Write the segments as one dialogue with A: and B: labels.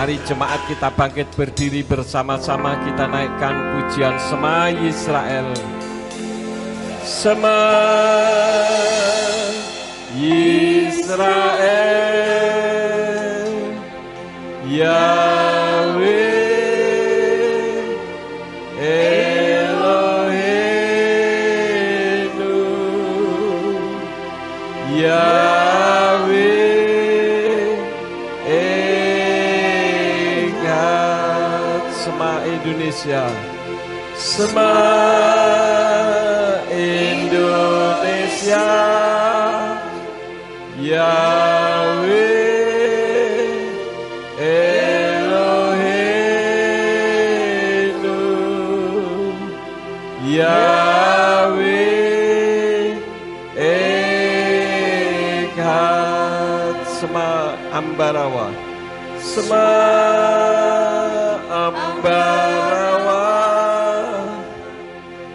A: Mari jemaat kita bangkit berdiri bersama-sama, kita naikkan pujian Shema Yisrael. Shema Yisrael, Yahweh Eloheinu, Yahweh Echad. Shema Indonesia, Shema Indonesia, Yahweh Eloheinu, Yahweh Echad. Shema Ambarawa, Shema Ambarawa,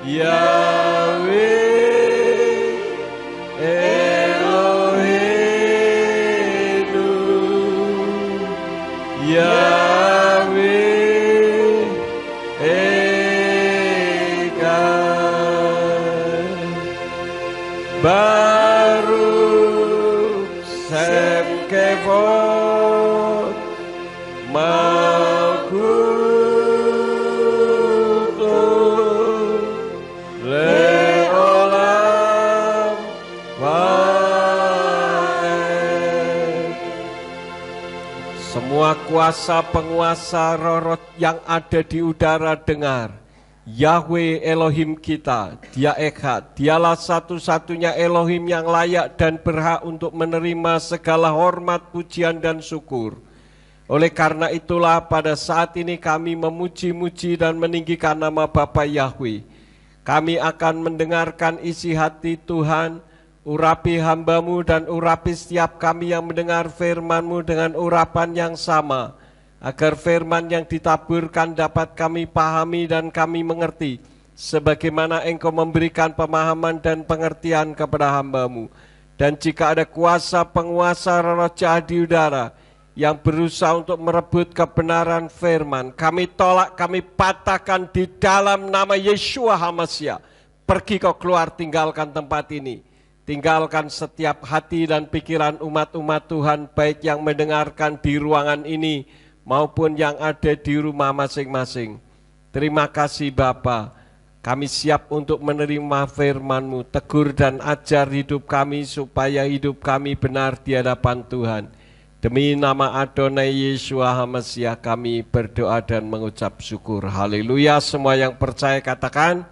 A: Yahweh Eloheinu, Yahweh Echad. Baruch Shem Kevod Malkuto Leolam Waed. Semua kuasa penguasa roh yang ada di udara dengar, Yahweh Elohim kita, Dia Echad, Dialah satu-satunya Elohim yang layak dan berhak untuk menerima segala hormat, pujian, dan syukur. Oleh karena itulah pada saat ini kami memuji-muji dan meninggikan nama Bapa Yahweh. Kami akan mendengarkan isi hati Tuhan, urapi hamba-Mu dan urapi setiap kami yang mendengar firman-Mu dengan urapan yang sama, agar firman yang ditaburkan dapat kami pahami dan kami mengerti, sebagaimana Engkau memberikan pemahaman dan pengertian kepada hamba-Mu. Dan jika ada kuasa penguasa roh jahat di udara yang berusaha untuk merebut kebenaran firman, kami tolak, kami patahkan di dalam nama Yeshua HaMashiach. Pergi kau keluar, tinggalkan tempat ini. Tinggalkan setiap hati dan pikiran umat-umat Tuhan, baik yang mendengarkan di ruangan ini maupun yang ada di rumah masing-masing. Terima kasih Bapa. Kami siap untuk menerima firman-Mu. Tegur dan ajar hidup kami supaya hidup kami benar di hadapan Tuhan. Demi nama Adonai Yeshua HaMashiach kami berdoa dan mengucap syukur. Haleluya. Semua yang percaya katakan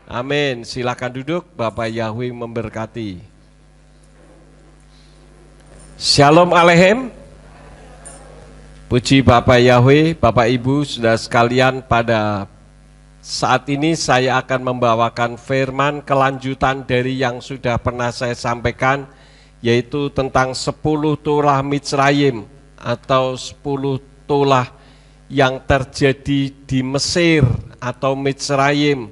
A: amin. Silakan duduk. Bapak Yahweh memberkati. Shalom Aleichem. Puji Bapak Yahweh, Bapak Ibu, saudara sekalian, pada saat ini saya akan membawakan firman kelanjutan dari yang sudah pernah saya sampaikan, yaitu tentang 10 tulah Mitzrayim atau 10 tulah yang terjadi di Mesir atau Mitzrayim.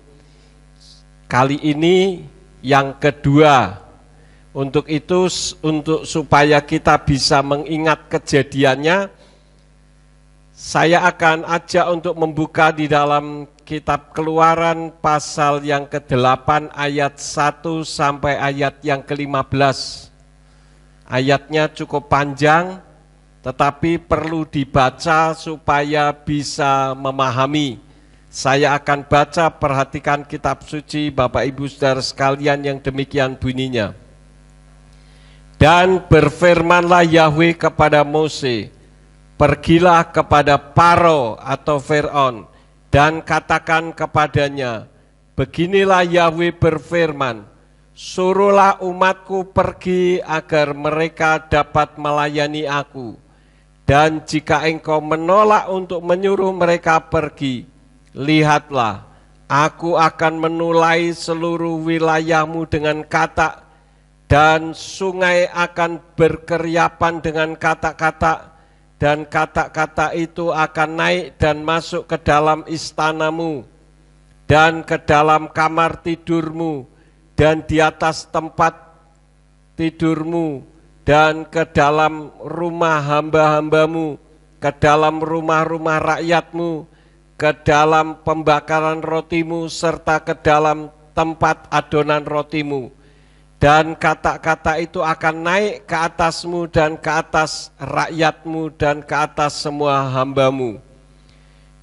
A: Kali ini yang kedua. Untuk itu, supaya kita bisa mengingat kejadiannya, saya akan ajak untuk membuka di dalam kitab Keluaran pasal yang ke-8 ayat 1 sampai ayat yang ke-15. Ayatnya cukup panjang, tetapi perlu dibaca supaya bisa memahami. Saya akan baca, perhatikan kitab suci Bapak Ibu Saudara sekalian yang demikian bunyinya. Dan berfirmanlah Yahweh kepada Mose, pergilah kepada Paro atau Fir'aun dan katakan kepadanya, beginilah Yahweh berfirman, suruhlah umatku pergi agar mereka dapat melayani aku. Dan jika engkau menolak untuk menyuruh mereka pergi, lihatlah, aku akan menulai seluruh wilayahmu dengan katak, dan sungai akan berkeriapan dengan katak-katak, dan katak-katak itu akan naik dan masuk ke dalam istanamu, dan ke dalam kamar tidurmu, dan di atas tempat tidurmu, dan ke dalam rumah hamba-hambamu, ke dalam rumah-rumah rakyatmu, ke dalam pembakaran rotimu, serta ke dalam tempat adonan rotimu. Dan kata-kata itu akan naik ke atasmu dan ke atas rakyatmu dan ke atas semua hambamu.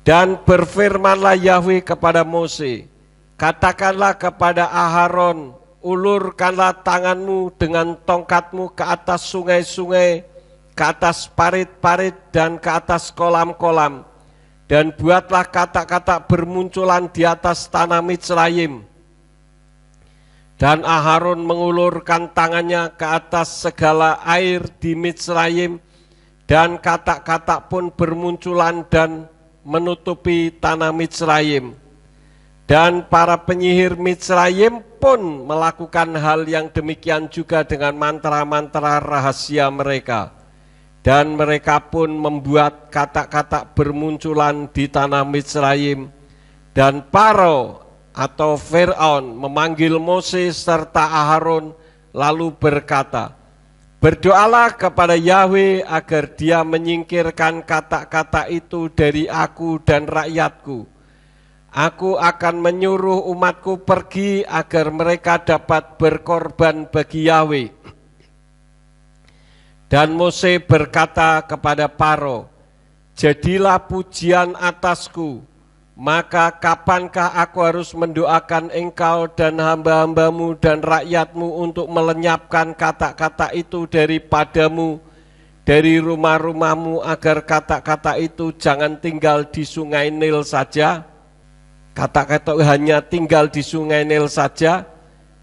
A: Dan berfirmanlah Yahweh kepada Mose, katakanlah kepada Aharon, ulurkanlah tanganmu dengan tongkatmu ke atas sungai-sungai, ke atas parit-parit dan ke atas kolam-kolam, dan buatlah kata-kata bermunculan di atas tanah Mitsraim. Dan Aharon mengulurkan tangannya ke atas segala air di Mitsraim, dan kata-kata pun bermunculan dan menutupi tanah Mitsraim. Dan para penyihir Mitsraim pun melakukan hal yang demikian juga dengan mantra-mantra rahasia mereka. Dan mereka pun membuat kata-kata bermunculan di tanah Mitsraim. Dan Paro atau Fir'aun memanggil Mose serta Aharon lalu berkata, berdoalah kepada Yahweh agar dia menyingkirkan kata-kata itu dari aku dan rakyatku. Aku akan menyuruh umatku pergi agar mereka dapat berkorban bagi Yahweh. Dan Mose berkata kepada Paro, jadilah pujian atasku, maka kapankah aku harus mendoakan engkau dan hamba-hambamu dan rakyatmu untuk melenyapkan kata-kata itu daripadamu, dari rumah-rumahmu, agar kata-kata itu jangan tinggal di sungai Nil saja? Kata-kata hanya tinggal di sungai Nil saja.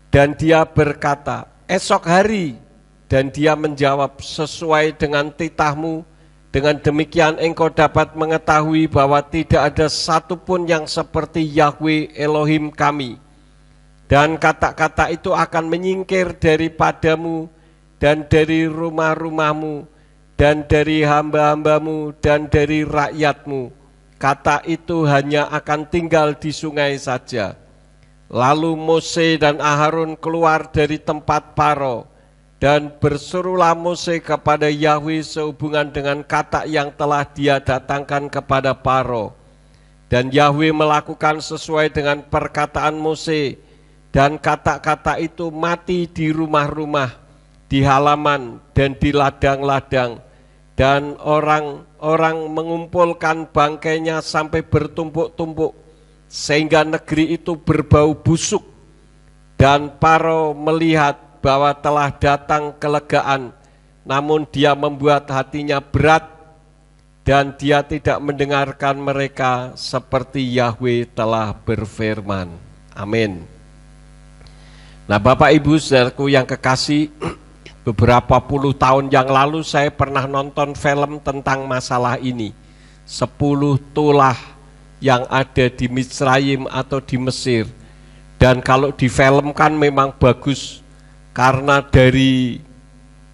A: Dan dia berkata, esok hari. Dan dia menjawab, sesuai dengan titahmu. Dengan demikian engkau dapat mengetahui bahwa tidak ada satupun yang seperti Yahweh Elohim kami. Dan kata-kata itu akan menyingkir daripadamu dan dari rumah-rumahmu dan dari hamba-hambamu dan dari rakyatmu. Kata itu hanya akan tinggal di sungai saja. Lalu Mose dan Aharon keluar dari tempat Paro, dan berserulah Mose kepada Yahweh sehubungan dengan kata yang telah dia datangkan kepada Paro. Dan Yahweh melakukan sesuai dengan perkataan Mose, dan kata-kata itu mati di rumah-rumah, di halaman, dan di ladang-ladang. Dan orang-orang mengumpulkan bangkainya sampai bertumpuk-tumpuk, sehingga negeri itu berbau busuk. Dan Paro melihat bahwa telah datang kelegaan, namun dia membuat hatinya berat, dan dia tidak mendengarkan mereka seperti Yahweh telah berfirman. Amin. Nah, Bapak Ibu saudaraku yang kekasih, beberapa puluh tahun yang lalu saya pernah nonton film tentang masalah ini. 10 tulah yang ada di Mitsraim atau di Mesir. Dan kalau difilmkan memang bagus, karena dari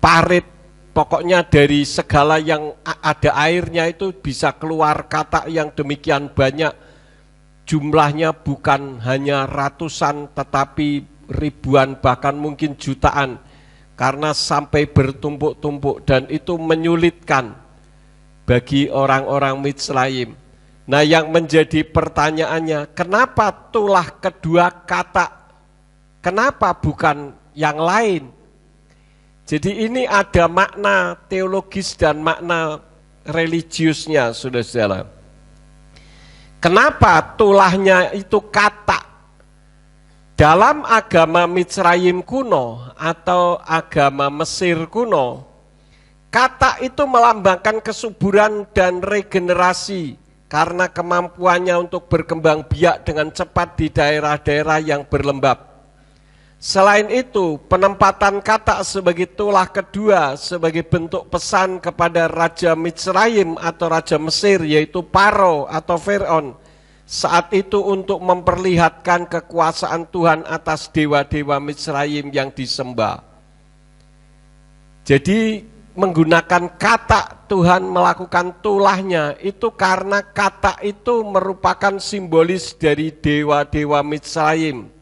A: parit, pokoknya dari segala yang ada airnya itu bisa keluar kata yang demikian banyak. Jumlahnya bukan hanya ratusan tetapi ribuan, bahkan mungkin jutaan, karena sampai bertumpuk-tumpuk, dan itu menyulitkan bagi orang-orang Mitsraim. Nah, yang menjadi pertanyaannya, kenapa tulah kedua kata? Kenapa bukan yang lain? Jadi ini ada makna teologis dan makna religiusnya, saudara-saudara. Kenapa tulahnya itu kata? Dalam agama Mitsraim kuno atau agama Mesir kuno, kata itu melambangkan kesuburan dan regenerasi karena kemampuannya untuk berkembang biak dengan cepat di daerah-daerah yang berlembab. Selain itu, penempatan kata sebagai tulah kedua sebagai bentuk pesan kepada Raja Mitsraim atau Raja Mesir, yaitu Paro atau Fir'aun, saat itu untuk memperlihatkan kekuasaan Tuhan atas dewa-dewa Mitsraim yang disembah. Jadi menggunakan kata Tuhan melakukan tulahnya itu karena kata itu merupakan simbolis dari dewa-dewa Mitsraim.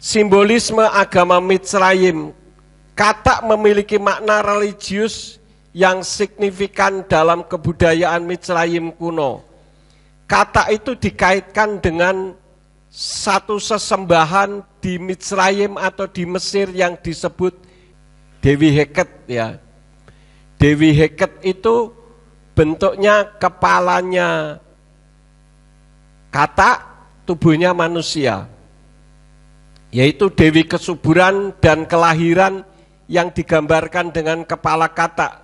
A: Simbolisme agama Mitsraim, kata memiliki makna religius yang signifikan dalam kebudayaan Mitsrayim kuno. Kata itu dikaitkan dengan satu sesembahan di Mitsrayim atau di Mesir yang disebut Dewi Heket ya. Dewi Heket itu bentuknya kepalanya katak, tubuhnya manusia. Yaitu Dewi kesuburan dan kelahiran yang digambarkan dengan kepala katak.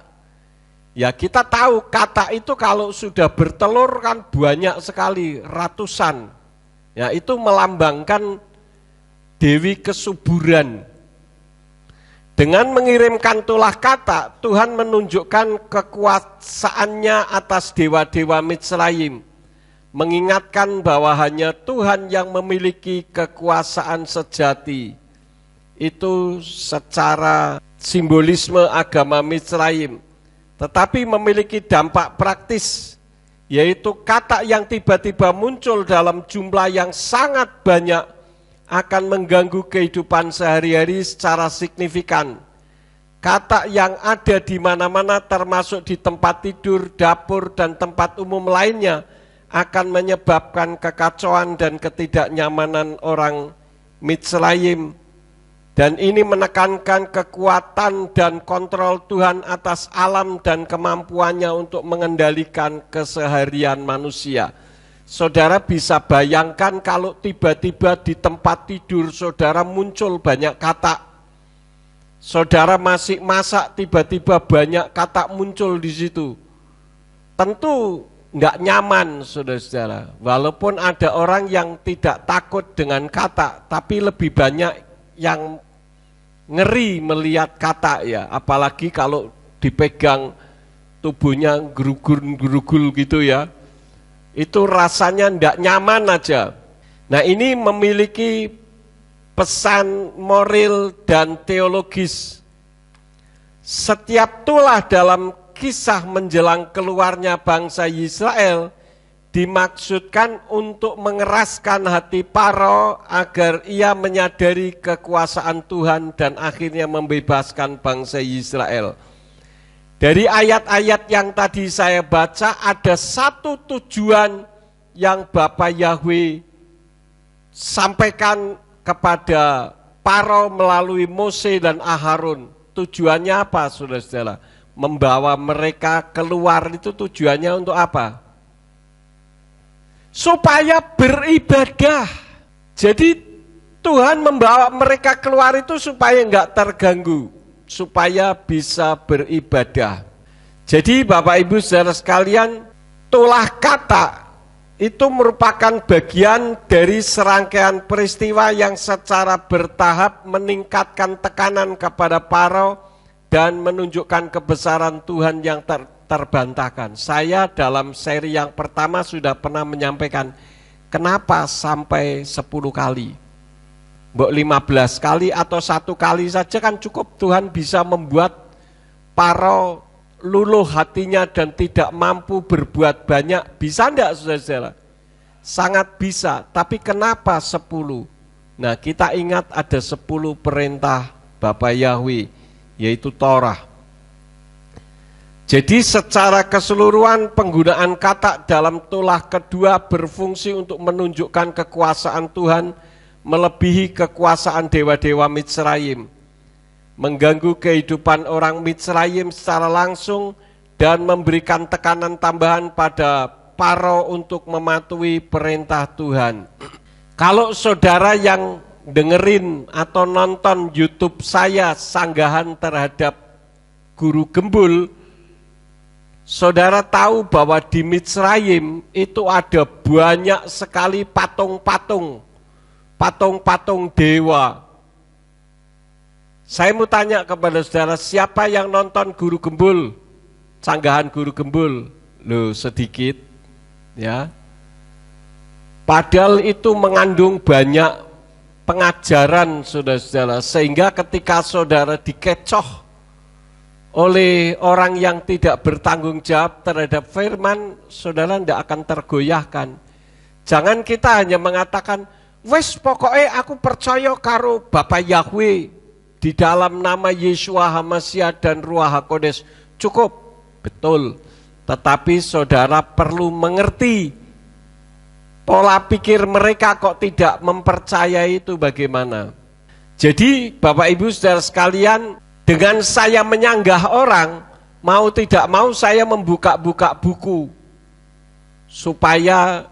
A: Ya kita tahu katak itu kalau sudah bertelur kan banyak sekali, ratusan. Ya itu melambangkan Dewi kesuburan. Dengan mengirimkan tulah katak, Tuhan menunjukkan kekuasaannya atas dewa-dewa Mitsrayim. Mengingatkan bahwa hanya Tuhan yang memiliki kekuasaan sejati. Itu secara simbolisme agama Mitsrayim. Tetapi memiliki dampak praktis, yaitu katak yang tiba-tiba muncul dalam jumlah yang sangat banyak akan mengganggu kehidupan sehari-hari secara signifikan. Katak yang ada di mana-mana termasuk di tempat tidur, dapur, dan tempat umum lainnya akan menyebabkan kekacauan dan ketidaknyamanan orang Mitsrayim. Dan ini menekankan kekuatan dan kontrol Tuhan atas alam dan kemampuannya untuk mengendalikan keseharian manusia. Saudara bisa bayangkan kalau tiba-tiba di tempat tidur saudara muncul banyak katak. Saudara masih masak, tiba-tiba banyak katak muncul di situ. Tentu enggak nyaman, saudara-saudara. Walaupun ada orang yang tidak takut dengan katak, tapi lebih banyak yang ngeri melihat katak ya. Apalagi kalau dipegang tubuhnya gerugul-gerugul gitu ya. Itu rasanya enggak nyaman aja. Nah ini memiliki pesan moral dan teologis. Setiap tulah dalam kisah menjelang keluarnya bangsa Israel dimaksudkan untuk mengeraskan hati Paro agar ia menyadari kekuasaan Tuhan dan akhirnya membebaskan bangsa Israel. Dari ayat-ayat yang tadi saya baca ada satu tujuan yang Bapa Yahweh sampaikan kepada Paro melalui Mose dan Aharon. Tujuannya apa, saudara-saudara? Membawa mereka keluar itu tujuannya untuk apa? Supaya beribadah. Jadi Tuhan membawa mereka keluar itu supaya enggak terganggu, supaya bisa beribadah. Jadi Bapak Ibu saudara sekalian, tulah kata itu merupakan bagian dari serangkaian peristiwa yang secara bertahap meningkatkan tekanan kepada Paro dan menunjukkan kebesaran Tuhan yang terbantahkan. Saya dalam seri yang pertama sudah pernah menyampaikan kenapa sampai 10 kali. Mbok 15 kali atau 1 kali saja kan cukup. Tuhan bisa membuat Paro luluh hatinya dan tidak mampu berbuat banyak. Bisa enggak saudara-saudara? Sangat bisa. Tapi kenapa 10? Nah kita ingat ada 10 perintah Bapa Yahweh, yaitu Torah. Jadi secara keseluruhan penggunaan kata dalam tulah kedua berfungsi untuk menunjukkan kekuasaan Tuhan melebihi kekuasaan dewa-dewa Mitsrayim, mengganggu kehidupan orang Mitsrayim secara langsung dan memberikan tekanan tambahan pada Paro untuk mematuhi perintah Tuhan. Kalau saudara yang dengerin atau nonton YouTube saya sanggahan terhadap guru gembul, saudara tahu bahwa di Mitsrayim itu ada banyak sekali patung-patung dewa. Saya mau tanya kepada saudara, siapa yang nonton guru gembul? Sanggahan guru gembul? Loh, sedikit ya. Padahal itu mengandung banyak pengajaran saudara-saudara, sehingga ketika saudara dikecoh oleh orang yang tidak bertanggung jawab terhadap firman, saudara tidak akan tergoyahkan. Jangan kita hanya mengatakan, wes pokoknya aku percaya karo Bapa Yahweh di dalam nama Yeshua HaMashiach dan Ruach HaKodes. cukup, betul. Tetapi saudara perlu mengerti pola pikir mereka kok tidak mempercayai itu bagaimana. Jadi Bapak Ibu Saudara sekalian, dengan saya menyanggah orang, mau tidak mau saya membuka-buka buku supaya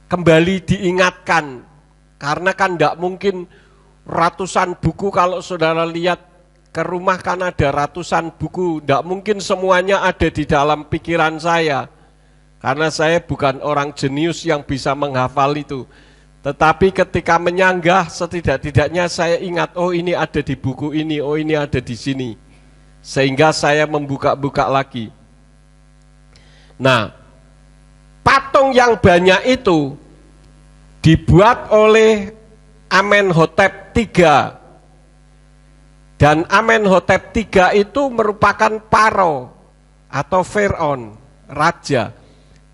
A: kembali diingatkan. Karena kan tidak mungkin ratusan buku, kalau saudara lihat ke rumah kan ada ratusan buku, tidak mungkin semuanya ada di dalam pikiran saya. Karena saya bukan orang jenius yang bisa menghafal itu. Tetapi ketika menyanggah, setidak-tidaknya saya ingat, oh ini ada di buku ini, oh ini ada di sini. Sehingga saya membuka-buka lagi. Nah, patung yang banyak itu dibuat oleh Amenhotep III. Dan Amenhotep III itu merupakan Paro atau Firaun, raja.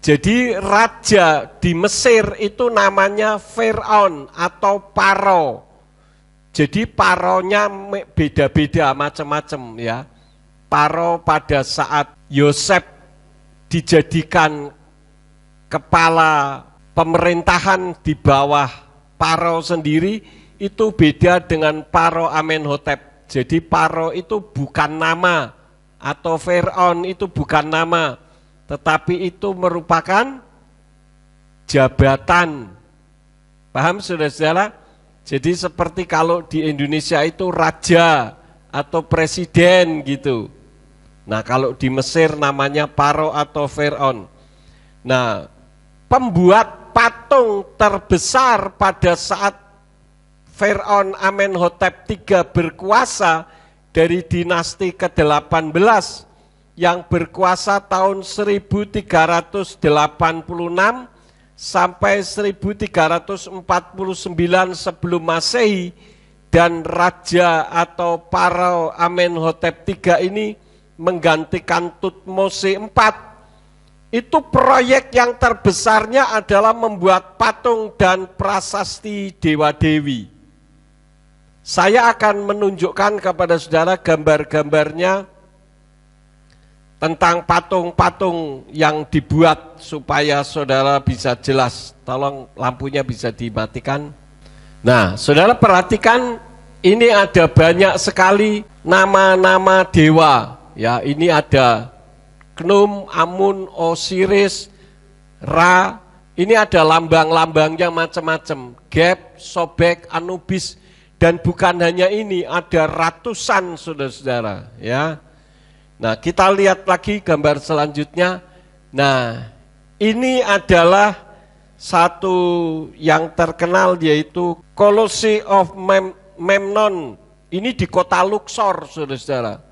A: Jadi raja di Mesir itu namanya Firaun atau Paro. Jadi paronya beda-beda, macam-macam ya. Paro pada saat Yosef dijadikan kepala pemerintahan di bawah Paro sendiri, itu beda dengan Paro Amenhotep. Jadi Paro itu bukan nama, atau Firaun itu bukan nama, tetapi itu merupakan jabatan. Paham saudara-saudara? Jadi seperti kalau di Indonesia itu raja atau presiden gitu. Nah kalau di Mesir namanya Paro atau Firaun. Nah, pembuat patung terbesar pada saat Firaun Amenhotep III berkuasa dari dinasti ke-18 yang berkuasa tahun 1386 sampai 1349 sebelum Masehi, dan raja atau Paro Amenhotep III ini menggantikan Tutmose IV. Itu proyek yang terbesarnya adalah membuat patung dan prasasti dewa-dewi. Saya akan menunjukkan kepada saudara gambar-gambarnya tentang patung-patung yang dibuat supaya saudara bisa jelas. Tolong lampunya bisa dimatikan. Nah, saudara perhatikan, ini ada banyak sekali nama-nama dewa. Ya, ini ada Knum, Amun, Osiris, Ra. Ini ada lambang-lambangnya macam-macam. Geb, Sobek, Anubis, dan bukan hanya ini, ada ratusan saudara-saudara. Ya. Nah, kita lihat lagi gambar selanjutnya. Nah, ini adalah satu yang terkenal, yaitu Colosseum of Memnon. Ini di kota Luxor, saudara-saudara.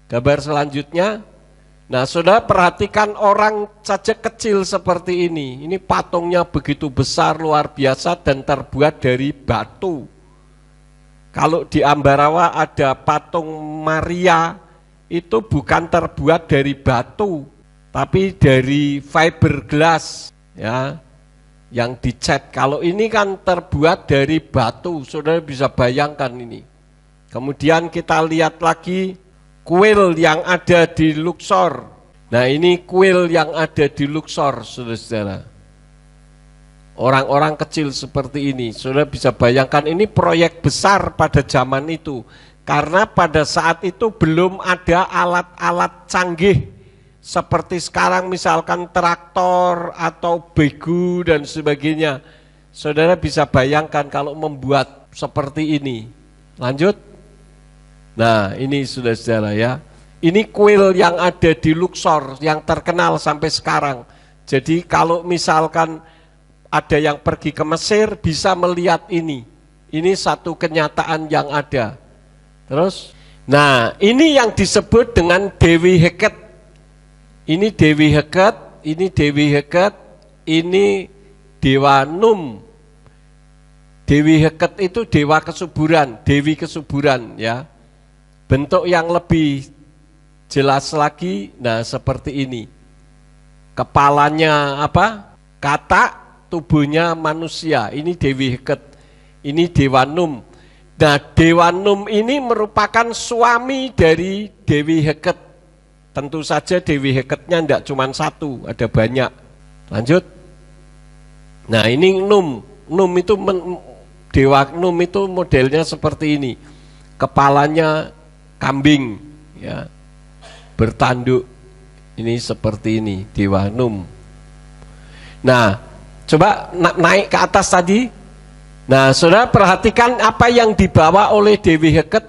A: Gambar selanjutnya. Nah, saudara perhatikan orang saja kecil seperti ini. Ini patungnya begitu besar, luar biasa, dan terbuat dari batu. Kalau di Ambarawa ada patung Maria, itu bukan terbuat dari batu, tapi dari fiberglass, ya, yang dicat. Kalau ini kan terbuat dari batu, saudara bisa bayangkan ini. Kemudian kita lihat lagi kuil yang ada di Luxor. Nah, ini kuil yang ada di Luxor, saudara-saudara. Orang-orang kecil seperti ini, saudara bisa bayangkan ini proyek besar pada zaman itu. Karena pada saat itu belum ada alat-alat canggih seperti sekarang, misalkan traktor atau begu dan sebagainya. Saudara bisa bayangkan kalau membuat seperti ini. Lanjut. Nah, ini saudara-saudara ya. Ini kuil yang ada di Luxor yang terkenal sampai sekarang. Jadi kalau misalkan ada yang pergi ke Mesir bisa melihat ini. Ini satu kenyataan yang ada. Terus, nah ini yang disebut dengan Dewi Heket. Ini Dewi Heket, ini Dewi Heket, ini Dewa Num. Dewi Heket itu dewa kesuburan, dewi kesuburan ya. Bentuk yang lebih jelas lagi, nah seperti ini. Kepalanya apa? Katak, tubuhnya manusia. Ini Dewi Heket, ini Dewa Num. Nah, Dewa Num ini merupakan suami dari Dewi Heket. Tentu saja Dewi Heketnya tidak cuma satu, ada banyak. Lanjut. Nah ini Num itu Dewa Num itu modelnya seperti ini. Kepalanya kambing, ya, bertanduk. Ini seperti ini Dewa Num. Nah, coba naik ke atas tadi. Nah, saudara perhatikan apa yang dibawa oleh Dewi Heket.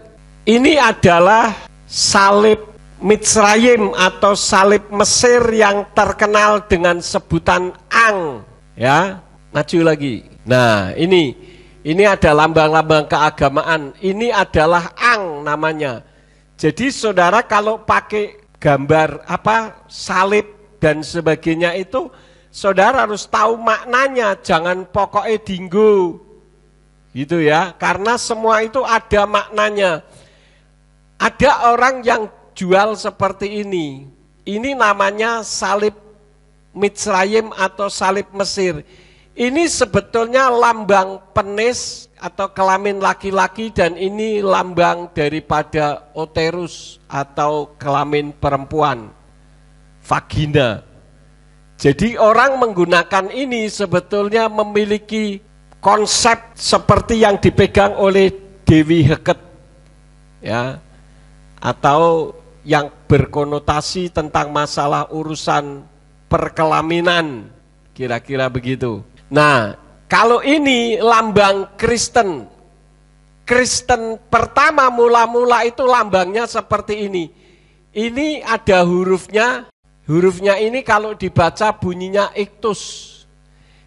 A: Ini adalah salib Mitsrayim atau salib Mesir yang terkenal dengan sebutan Ang, ya. Maju lagi. Nah, ini ada lambang-lambang keagamaan. Ini adalah Ang namanya. Jadi saudara kalau pakai gambar salib dan sebagainya itu, saudara harus tahu maknanya. Jangan pokoknya dinggo, gitu ya. Karena semua itu ada maknanya. Ada orang yang jual seperti ini. Ini namanya salib Mitsrayim atau salib Mesir. Ini sebetulnya lambang penis atau kelamin laki-laki, dan ini lambang daripada uterus atau kelamin perempuan, vagina. Jadi orang menggunakan ini sebetulnya memiliki konsep seperti yang dipegang oleh Dewi Heket, ya, atau yang berkonotasi tentang masalah urusan perkelaminan, kira-kira begitu. Nah, kalau ini lambang Kristen, Kristen pertama mula-mula itu lambangnya seperti ini. Ini ada hurufnya ini kalau dibaca bunyinya iktus.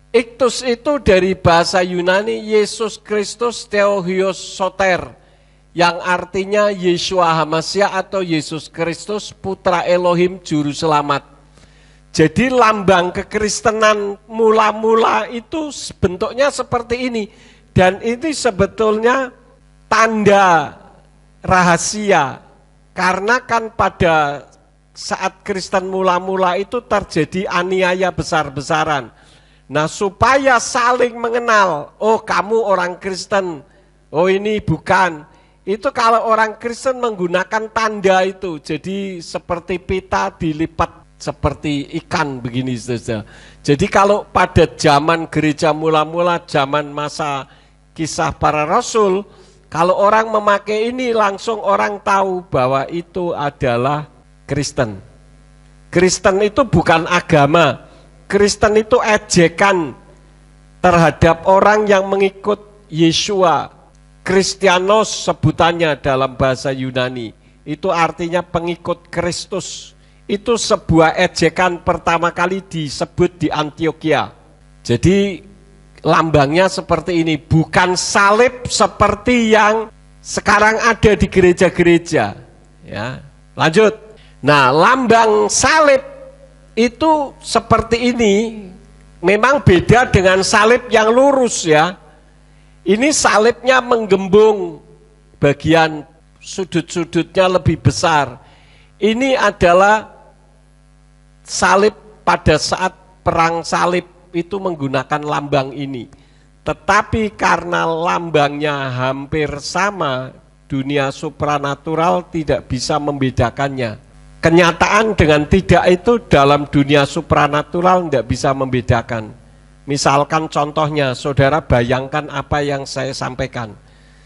A: Iktus itu dari bahasa Yunani Yesus Kristus Theohios Soter, yang artinya Yeshua Hamasya atau Yesus Kristus Putra Elohim Juru Selamat. Jadi lambang kekristenan mula-mula itu bentuknya seperti ini. Dan ini sebetulnya tanda rahasia. Karena kan pada saat Kristen mula-mula itu terjadi aniaya besar-besaran. Nah, supaya saling mengenal, oh kamu orang Kristen, oh ini bukan. Itu kalau orang Kristen menggunakan tanda itu. Jadi seperti pita dilipat seperti ikan begini saja. Jadi kalau pada zaman gereja mula-mula, zaman masa kisah para rasul, kalau orang memakai ini langsung orang tahu bahwa itu adalah Kristen. Kristen itu bukan agama. Kristen itu ejekan terhadap orang yang mengikut Yeshua. Kristianos sebutannya dalam bahasa Yunani. Itu artinya pengikut Kristus. Itu sebuah ejekan pertama kali disebut di Antioquia. Jadi lambangnya seperti ini, bukan salib seperti yang sekarang ada di gereja-gereja. Ya, lanjut. Nah, lambang salib itu seperti ini, memang beda dengan salib yang lurus ya. Ini salibnya menggembung, bagian sudut-sudutnya lebih besar. Ini adalah salib pada saat perang salib itu menggunakan lambang ini. Tetapi karena lambangnya hampir sama, dunia supranatural tidak bisa membedakannya. Kenyataan dengan tidak itu dalam dunia supranatural tidak bisa membedakan. Misalkan contohnya, saudara bayangkan apa yang saya sampaikan.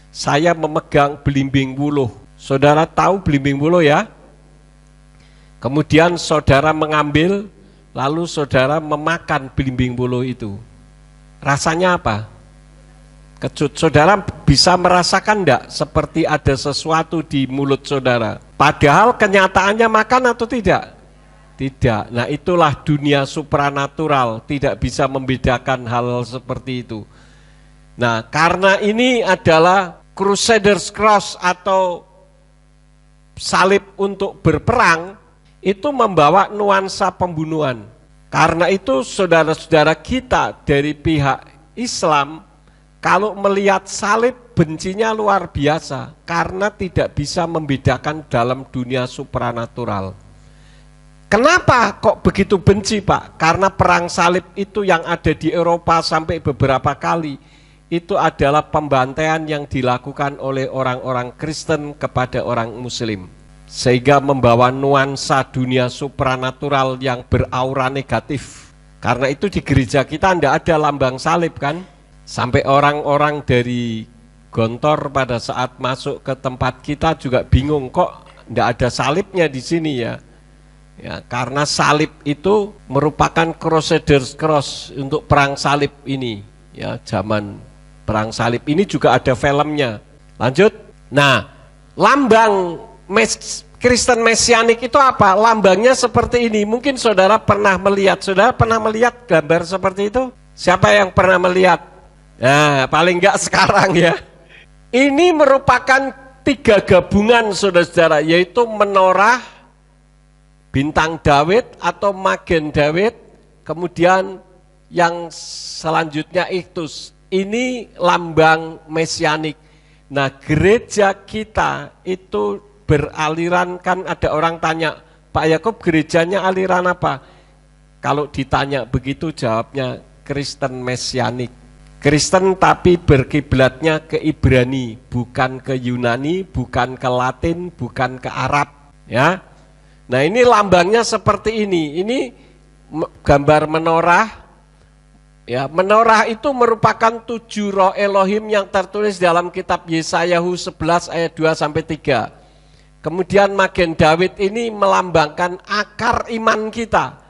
A: Saya memegang belimbing wuluh. Saudara tahu belimbing wuluh ya? Kemudian saudara mengambil, lalu saudara memakan belimbing wuluh itu. Rasanya apa? Kecut. Saudara bisa merasakan enggak seperti ada sesuatu di mulut saudara? Padahal kenyataannya makan atau tidak? Tidak. Nah, itulah dunia supranatural, tidak bisa membedakan hal seperti itu. Nah, karena ini adalah Crusaders Cross atau salib untuk berperang, itu membawa nuansa pembunuhan. Karena itu saudara-saudara kita dari pihak Islam, kalau melihat salib bencinya luar biasa, karena tidak bisa membedakan dalam dunia supranatural. Kenapa kok begitu benci Pak? Karena perang salib itu yang ada di Eropa sampai beberapa kali, itu adalah pembantaian yang dilakukan oleh orang-orang Kristen kepada orang Muslim. sehingga membawa nuansa dunia supranatural yang beraura negatif. Karena itu di gereja kita tidak ada lambang salib kan, sampai orang-orang dari Gontor pada saat masuk ke tempat kita juga bingung, kok tidak ada salibnya di sini ya. Ya, karena salib itu merupakan Crusaders Cross untuk perang salib ini. Ya, zaman perang salib ini juga ada filmnya. Lanjut. Nah, lambang Kristen Mesianik itu apa? Lambangnya seperti ini. Mungkin saudara pernah melihat. Saudara pernah melihat gambar seperti itu? Siapa yang pernah melihat? Nah, paling enggak sekarang ya. Ini merupakan 3 gabungan saudara-saudara, yaitu menorah, bintang Daud atau magen Daud, kemudian yang selanjutnya iktus. Ini lambang mesianik. Nah, gereja kita itu beraliran, kan ada orang tanya, Pak Yakub gerejanya aliran apa? Kalau ditanya begitu jawabnya Kristen Mesianik. Kristen tapi berkiblatnya ke Ibrani, bukan ke Yunani, bukan ke Latin, bukan ke Arab, ya. Nah, ini lambangnya seperti ini. Ini gambar menorah. Ya, menorah itu merupakan 7 roh Elohim yang tertulis dalam kitab Yesayahu 11 ayat 2 sampai 3. Kemudian magen Daud ini melambangkan akar iman kita.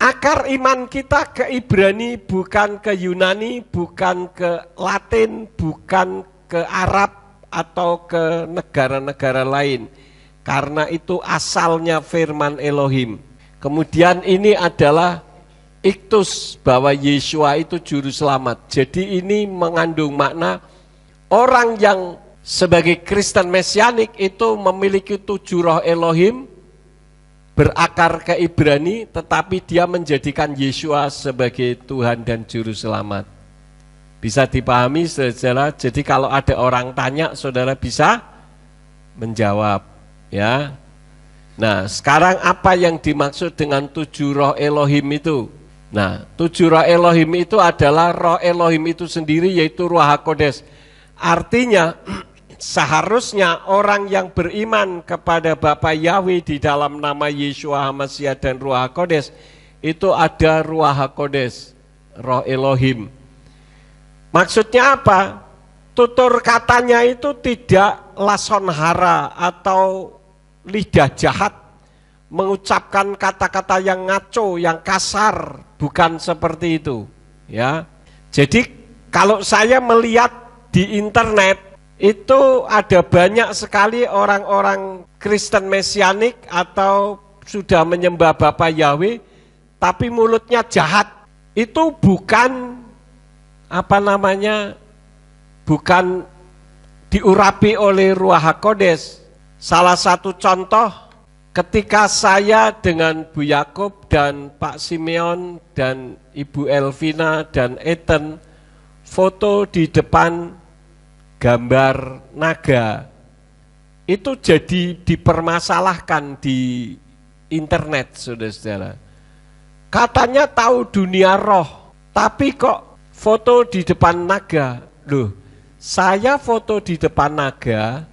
A: Akar iman kita ke Ibrani, bukan ke Yunani, bukan ke Latin, bukan ke Arab atau ke negara-negara lain. Karena itu asalnya firman Elohim. Kemudian ini adalah iktus, bahwa Yeshua itu juru selamat. Jadi ini mengandung makna orang yang sebagai Kristen Mesianik itu memiliki 7 roh Elohim, berakar ke Ibrani, tetapi dia menjadikan Yeshua sebagai Tuhan dan Juru Selamat. Bisa dipahami saudara? Jadi kalau ada orang tanya, saudara bisa menjawab, ya. Nah, sekarang apa yang dimaksud dengan 7 roh Elohim itu? Nah, 7 roh Elohim itu adalah roh Elohim itu sendiri, yaitu Ruach HaKodes. Artinya seharusnya orang yang beriman kepada Bapa Yahweh di dalam nama Yeshua HaMashiach dan Ruach HaKodes, itu ada Ruach HaKodes, roh Elohim. Maksudnya apa? Tutur katanya itu tidak lason hara atau lidah jahat, mengucapkan kata-kata yang ngaco, yang kasar, bukan seperti itu, ya. Jadi kalau saya melihat di internet, itu ada banyak sekali orang-orang Kristen Mesianik atau sudah menyembah Bapa Yahweh, tapi mulutnya jahat. Itu bukan bukan diurapi oleh Ruach HaKodes. Salah satu contoh, ketika saya dengan Bu Yakub dan Pak Simeon dan Ibu Elvina dan Ethan foto di depan gambar naga, itu jadi dipermasalahkan di internet, saudara-saudara. Katanya tahu dunia roh, tapi kok foto di depan naga. Loh, saya foto di depan naga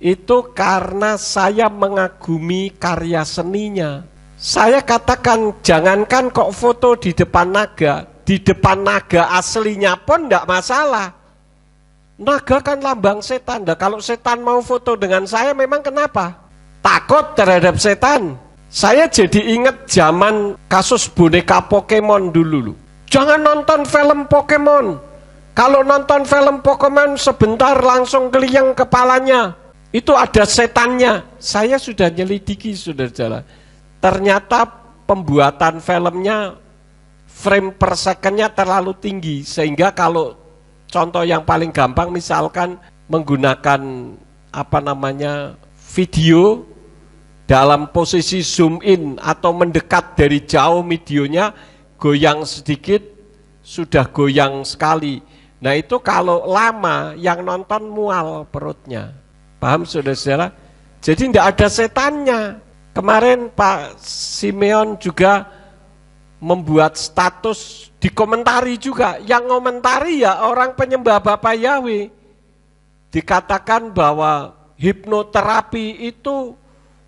A: itu karena saya mengagumi karya seninya. Saya katakan, jangankan kok foto di depan naga aslinya pun tidak masalah. Naga kan lambang setan. Nah, kalau setan mau foto dengan saya, memang kenapa? Takut terhadap setan. Saya jadi ingat zaman kasus boneka Pokemon dulu. Jangan nonton film Pokemon. Kalau nonton film Pokemon sebentar langsung keliyang kepalanya. Itu ada setannya. Saya sudah nyelidiki, saudara-saudara. Ternyata pembuatan filmnya frame per secondnya terlalu tinggi, sehingga kalau contoh yang paling gampang, misalkan menggunakan video dalam posisi zoom in atau mendekat dari jauh, videonya goyang sedikit sudah goyang sekali. Nah, itu kalau lama yang nonton mual perutnya. Paham saudara-saudara? Jadi tidak ada setannya. Kemarin Pak Simeon juga membuat status, dikomentari juga. Yang ngomentari ya orang penyembah Bapa Yahweh. Dikatakan bahwa hipnoterapi itu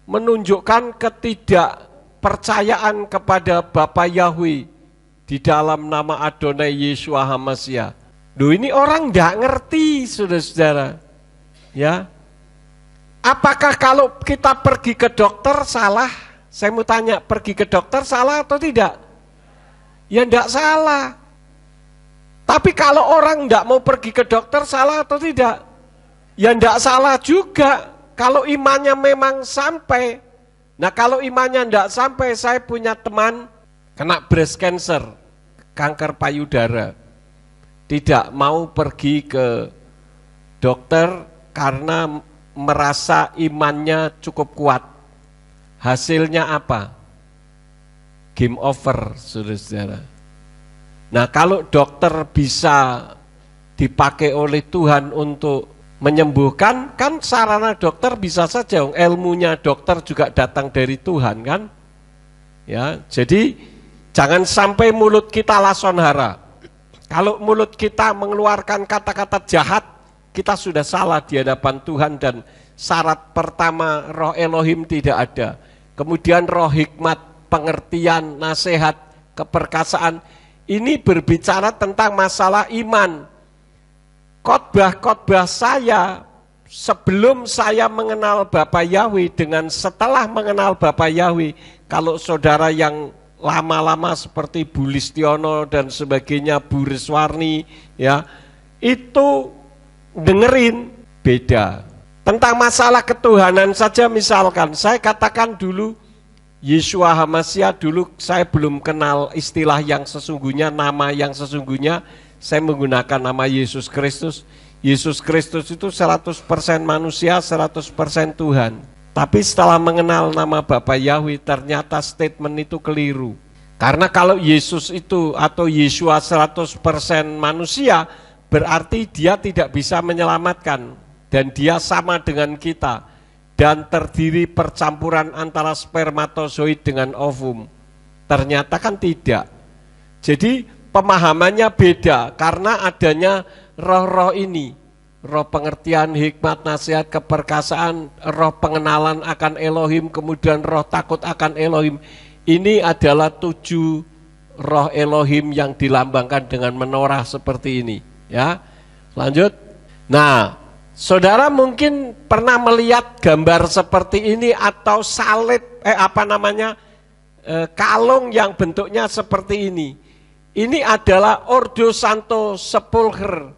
A: menunjukkan ketidakpercayaan kepada Bapa Yahweh di dalam nama Adonai Yeshua HaMashiach. Duh, ini orang nggak ngerti, saudara-saudara. Ya, apakah kalau kita pergi ke dokter salah? Saya mau tanya, pergi ke dokter salah atau tidak? Ya enggak salah. Tapi kalau orang enggak mau pergi ke dokter salah atau tidak? Ya enggak salah juga. Kalau imannya memang sampai. Nah, kalau imannya enggak sampai, saya punya teman kena breast cancer, kanker payudara. Tidak mau pergi ke dokter karena merasa imannya cukup kuat. Hasilnya apa? Game over, saudara-saudara. Nah, kalau dokter bisa dipakai oleh Tuhan untuk menyembuhkan, kan sarana dokter bisa saja, ilmunya dokter juga datang dari Tuhan, kan? Ya, jadi jangan sampai mulut kita lason hara. Kalau mulut kita mengeluarkan kata-kata jahat, kita sudah salah di hadapan Tuhan, dan syarat pertama roh Elohim tidak ada. Kemudian roh hikmat, pengertian, nasihat, keperkasaan, ini berbicara tentang masalah iman. Khotbah-khotbah saya sebelum saya mengenal Bapak Yahweh dengan setelah mengenal Bapak Yahweh, kalau saudara yang lama-lama seperti Bu Listiono dan sebagainya, Bu Riswarni, ya, itu dengerin beda. Tentang masalah ketuhanan saja, misalkan saya katakan dulu Yeshua HaMashiach, dulu saya belum kenal istilah yang sesungguhnya, nama yang sesungguhnya, saya menggunakan nama Yesus Kristus. Yesus Kristus itu 100% manusia, 100% Tuhan. Tapi setelah mengenal nama Bapa Yahweh, ternyata statement itu keliru. Karena kalau Yesus itu atau Yeshua 100% manusia, berarti dia tidak bisa menyelamatkan. Dan dia sama dengan kita. Dan terdiri percampuran antara spermatozoid dengan ovum. Ternyata kan tidak. Jadi pemahamannya beda karena adanya roh-roh ini. Roh pengertian, hikmat, nasihat, keperkasaan, roh pengenalan akan Elohim, kemudian roh takut akan Elohim. Ini adalah 7 roh Elohim yang dilambangkan dengan menorah seperti ini. Ya, lanjut. Nah, saudara mungkin pernah melihat gambar seperti ini atau salib, kalung yang bentuknya seperti ini. Ini adalah Ordo Santo Sepulcher,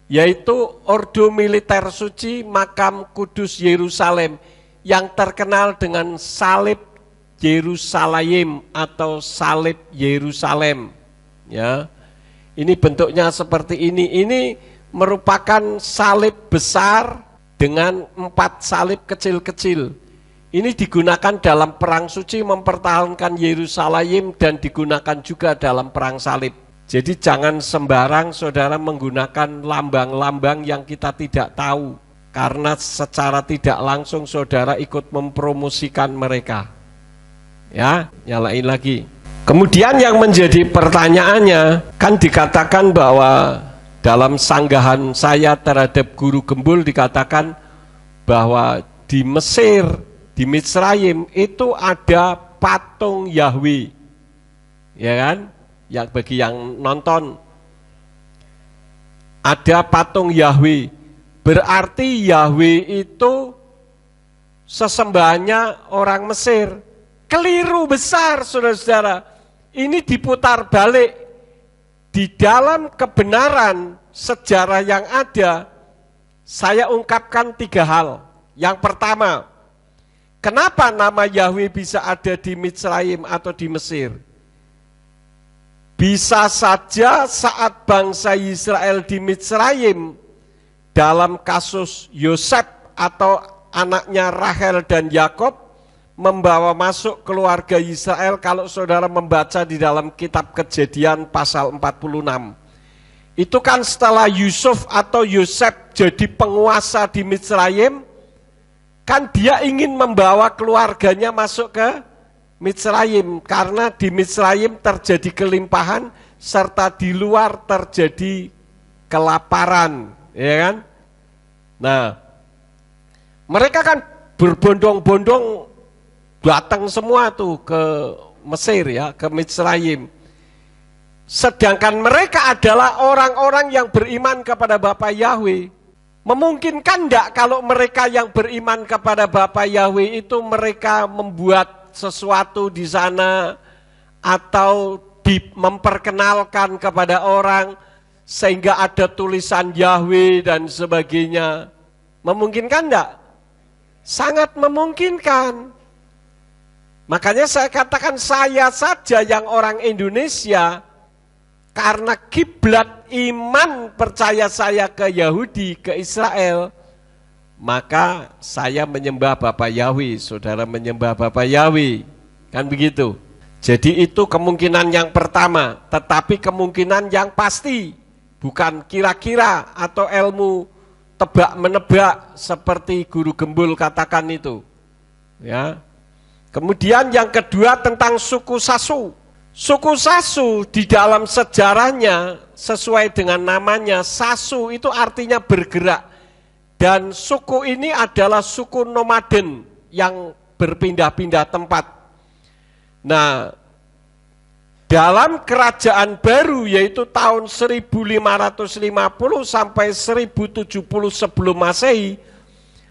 A: yaitu ordo militer suci makam kudus Yerusalem yang terkenal dengan salib Yerusalem atau salib Yerusalem. Ya, ini bentuknya seperti ini. Ini merupakan salib besar dengan 4 salib kecil-kecil. Ini digunakan dalam perang suci mempertahankan Yerusalem dan digunakan juga dalam perang salib. Jadi jangan sembarang saudara menggunakan lambang-lambang yang kita tidak tahu, karena secara tidak langsung saudara ikut mempromosikan mereka. Ya, nyalain lagi. Kemudian yang menjadi pertanyaannya, kan dikatakan bahwa dalam sanggahan saya terhadap guru gembul dikatakan bahwa di Mesir, di Mitsrayim itu ada patung Yahweh. Ya kan? Yang bagi yang nonton, ada patung Yahweh, berarti Yahweh itu sesembahannya orang Mesir. Keliru besar, saudara-saudara. Ini diputar balik. Di dalam kebenaran sejarah yang ada, saya ungkapkan 3 hal. Yang pertama, kenapa nama Yahweh bisa ada di Mitsrayim atau di Mesir? Bisa saja saat bangsa Israel di Mitsrayim dalam kasus Yosef atau anaknya Rahel dan Yakob membawa masuk keluarga Israel. Kalau saudara membaca di dalam kitab Kejadian pasal 46, itu kan setelah Yusuf atau Yosef jadi penguasa di Mitsrayim, kan dia ingin membawa keluarganya masuk ke Mitsrayim, karena di Mitsrayim terjadi kelimpahan serta di luar terjadi kelaparan, ya kan? Nah, mereka kan berbondong-bondong datang semua tuh ke Mesir ya, ke Mitsrayim. Sedangkan mereka adalah orang-orang yang beriman kepada Bapa Yahweh. Memungkinkan enggak kalau mereka yang beriman kepada Bapa Yahweh itu mereka membuat sesuatu di sana atau memperkenalkan kepada orang sehingga ada tulisan Yahweh dan sebagainya? Memungkinkan enggak? Sangat memungkinkan. Makanya saya katakan saya saja yang orang Indonesia, karena kiblat iman percaya saya ke Yahudi, ke Israel, maka saya menyembah Bapa Yahweh, saudara menyembah Bapa Yahweh, kan begitu. Jadi itu kemungkinan yang pertama, tetapi kemungkinan yang pasti, bukan kira-kira atau ilmu tebak-menebak seperti guru gembul katakan itu. Ya. Kemudian yang kedua tentang suku Sasu. Suku Sasu di dalam sejarahnya sesuai dengan namanya, Sasu itu artinya bergerak. Dan suku ini adalah suku nomaden yang berpindah-pindah tempat. Nah, dalam kerajaan baru yaitu tahun 1550 sampai 1070 sebelum Masehi,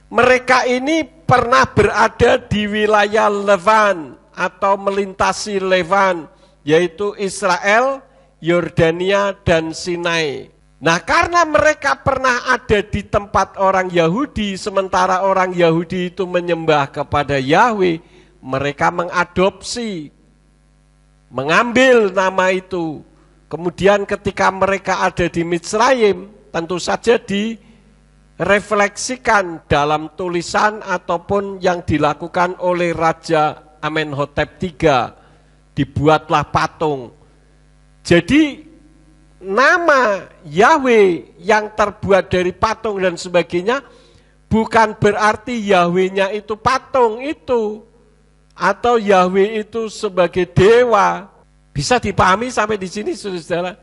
A: mereka ini pernah berada di wilayah Levan atau melintasi Levan, yaitu Israel, Yordania, dan Sinai. Nah, karena mereka pernah ada di tempat orang Yahudi, sementara orang Yahudi itu menyembah kepada Yahweh, mereka mengadopsi, mengambil nama itu. Kemudian ketika mereka ada di Mitsrayim, tentu saja direfleksikan dalam tulisan ataupun yang dilakukan oleh Raja Amenhotep III. Dibuatlah patung. Jadi nama Yahweh yang terbuat dari patung dan sebagainya bukan berarti Yahwehnya itu patung itu atau Yahweh itu sebagai dewa. Bisa dipahami sampai di sini saudara.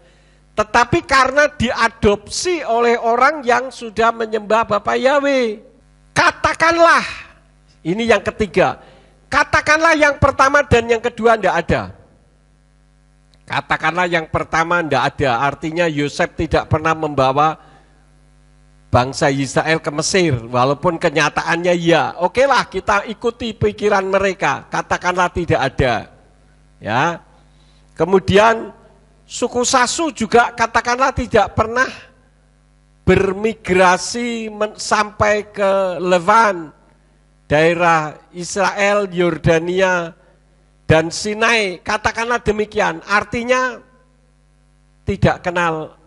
A: Tetapi karena diadopsi oleh orang yang sudah menyembah Bapa Yahweh. Katakanlah, ini yang ketiga. Katakanlah yang pertama dan yang kedua tidak ada. Katakanlah yang pertama tidak ada, artinya Yosef tidak pernah membawa bangsa Israel ke Mesir, walaupun kenyataannya ya. Oke lah, kita ikuti pikiran mereka, katakanlah tidak ada. Ya. Kemudian suku Sasu juga katakanlah tidak pernah bermigrasi sampai ke Levan, daerah Israel, Yordania, dan Sinai, katakanlah demikian. Artinya tidak kenal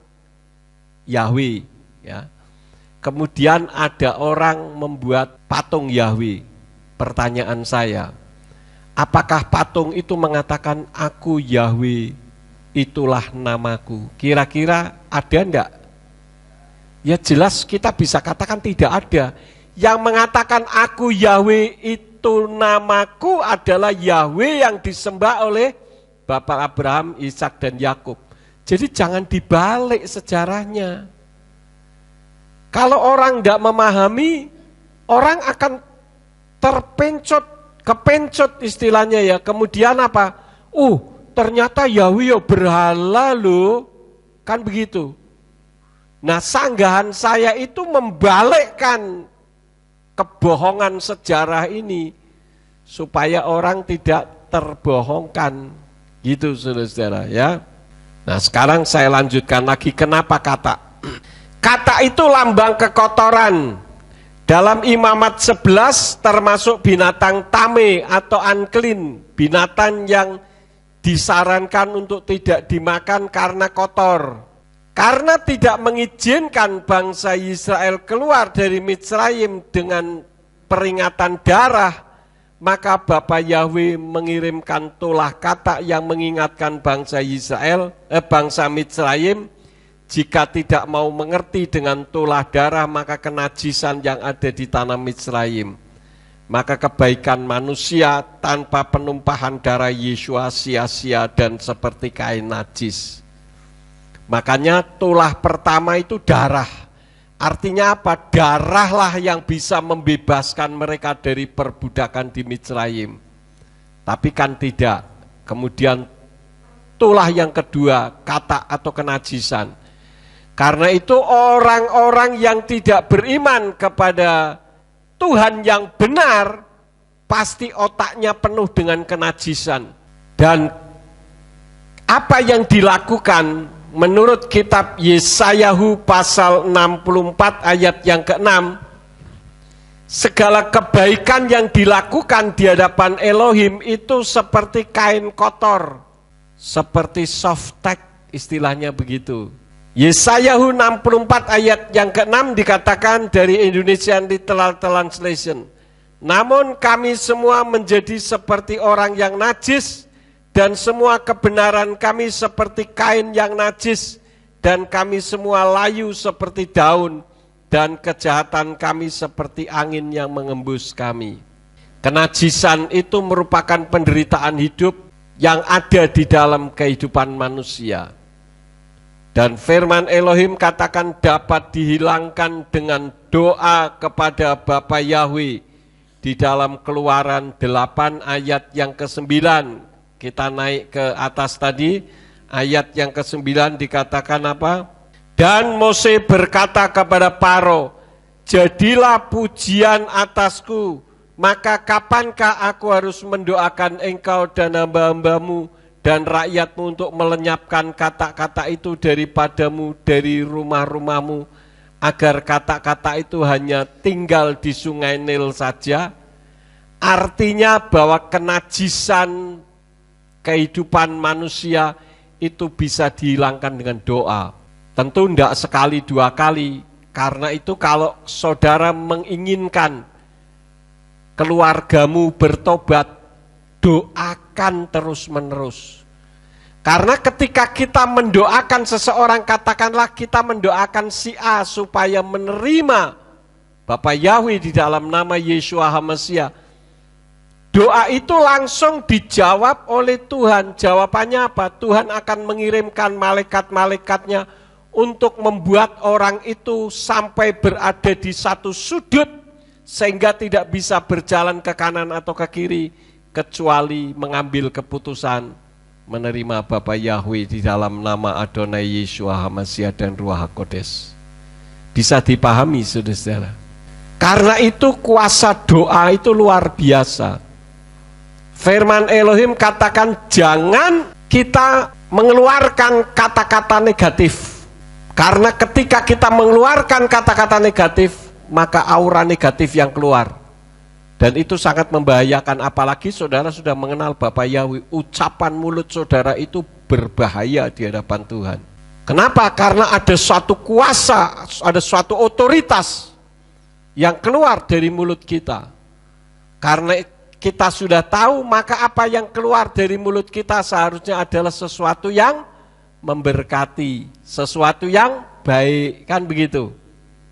A: Yahweh. Ya. Kemudian ada orang membuat patung Yahweh. Pertanyaan saya, apakah patung itu mengatakan aku Yahweh, itulah namaku? Kira-kira ada enggak? Ya jelas kita bisa katakan tidak ada. Yang mengatakan aku Yahweh itu namaku adalah Yahweh yang disembah oleh Bapak Abraham, Ishak, dan Yakub. Jadi jangan dibalik sejarahnya. Kalau orang tidak memahami, orang akan kepencut istilahnya ya. Kemudian apa? Ternyata Yahweh berhala loh. Kan begitu. Nah, sanggahan saya itu membalikkan kebohongan sejarah ini supaya orang tidak terbohongkan, gitu saudara-saudara ya. Nah, sekarang saya lanjutkan lagi kenapa kata. Kata itu lambang kekotoran. Dalam Imamat 11 termasuk binatang tame atau unclean, binatang yang disarankan untuk tidak dimakan karena kotor. Karena tidak mengizinkan bangsa Israel keluar dari Mitsrayim dengan peringatan darah, maka Bapa Yahweh mengirimkan tulah kata yang mengingatkan bangsa bangsa Mitsrayim, jika tidak mau mengerti dengan tulah darah, maka kenajisan yang ada di tanah Mitsrayim. Maka kebaikan manusia tanpa penumpahan darah Yeshua sia-sia dan seperti kain najis. Makanya tulah pertama itu darah. Artinya apa? Darahlah yang bisa membebaskan mereka dari perbudakan di Mitsrayim. Tapi kan tidak. Kemudian itulah yang kedua, kata atau kenajisan. Karena itu orang-orang yang tidak beriman kepada Tuhan yang benar, pasti otaknya penuh dengan kenajisan. Dan apa yang dilakukan menurut kitab Yesayahu pasal 64 ayat yang ke-6, segala kebaikan yang dilakukan di hadapan Elohim itu seperti kain kotor, seperti softtek, istilahnya begitu. Yesayahu 64 ayat yang ke-6 dikatakan dari Indonesian Literal Translation, namun kami semua menjadi seperti orang yang najis, dan semua kebenaran kami seperti kain yang najis, dan kami semua layu seperti daun, dan kejahatan kami seperti angin yang mengembus kami. Kenajisan itu merupakan penderitaan hidup yang ada di dalam kehidupan manusia. Dan firman Elohim katakan dapat dihilangkan dengan doa kepada Bapa Yahweh di dalam Keluaran 8 ayat yang ke-9. Kita naik ke atas tadi, ayat yang ke-9 dikatakan apa? Dan Mose berkata kepada Faro, jadilah pujian atasku, maka kapankah aku harus mendoakan engkau dan hamba-hambamu dan rakyatmu untuk melenyapkan kata-kata itu daripadamu dari rumah-rumahmu, agar kata-kata itu hanya tinggal di sungai Nil saja? Artinya bahwa kenajisan kehidupan manusia itu bisa dihilangkan dengan doa. Tentu tidak sekali dua kali, karena itu kalau saudara menginginkan keluargamu bertobat, doakan terus-menerus. Karena ketika kita mendoakan seseorang, katakanlah kita mendoakan si A supaya menerima Bapa Yahweh di dalam nama Yeshua HaMasiah, doa itu langsung dijawab oleh Tuhan. Jawabannya apa? Tuhan akan mengirimkan malaikat-malaikatnya untuk membuat orang itu sampai berada di satu sudut, sehingga tidak bisa berjalan ke kanan atau ke kiri, kecuali mengambil keputusan menerima Bapa Yahweh di dalam nama Adonai Yeshua HaMasiah dan Ruach HaKodes. Bisa dipahami saudara-saudara? Karena itu kuasa doa itu luar biasa. Firman Elohim katakan jangan kita mengeluarkan kata-kata negatif. Karena ketika kita mengeluarkan kata-kata negatif, maka aura negatif yang keluar. Dan itu sangat membahayakan, apalagi saudara sudah mengenal Bapa Yahweh. Ucapan mulut saudara itu berbahaya di hadapan Tuhan. Kenapa? Karena ada suatu kuasa, ada suatu otoritas yang keluar dari mulut kita. Karena kita sudah tahu, maka apa yang keluar dari mulut kita seharusnya adalah sesuatu yang memberkati, sesuatu yang baik, kan begitu?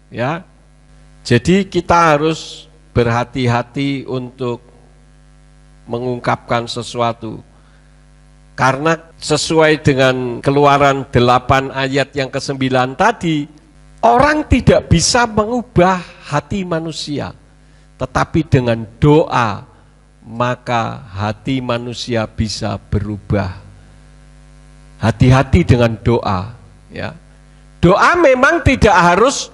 A: Ya. Jadi kita harus berhati-hati untuk mengungkapkan sesuatu. Karena sesuai dengan Keluaran 8 ayat yang ke-9 tadi, orang tidak bisa mengubah hati manusia, tetapi dengan doa maka hati manusia bisa berubah. Hati-hati dengan doa, ya. Doa memang tidak harus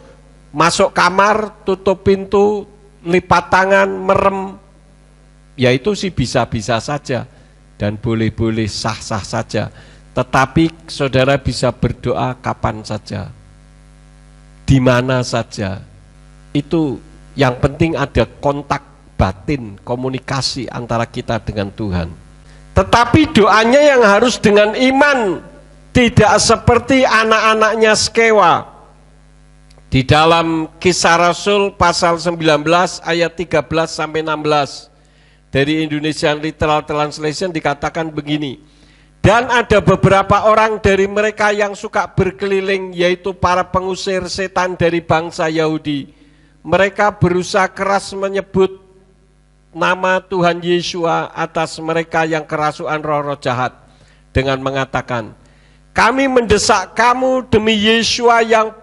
A: masuk kamar, tutup pintu, lipat tangan, merem. Ya itu sih bisa-bisa saja dan boleh-boleh sah-sah saja. Tetapi saudara bisa berdoa kapan saja, di mana saja. Itu yang penting ada kontak batin, komunikasi antara kita dengan Tuhan. Tetapi doanya yang harus dengan iman, tidak seperti anak-anaknya Skewa. Di dalam Kisah Rasul pasal 19 ayat 13 sampai 16 dari Indonesian Literal Translation dikatakan begini. Dan ada beberapa orang dari mereka yang suka berkeliling, yaitu para pengusir setan dari bangsa Yahudi. Mereka berusaha keras menyebut nama Tuhan Yeshua atas mereka yang kerasukan roh-roh jahat dengan mengatakan, kami mendesak kamu demi Yeshua yang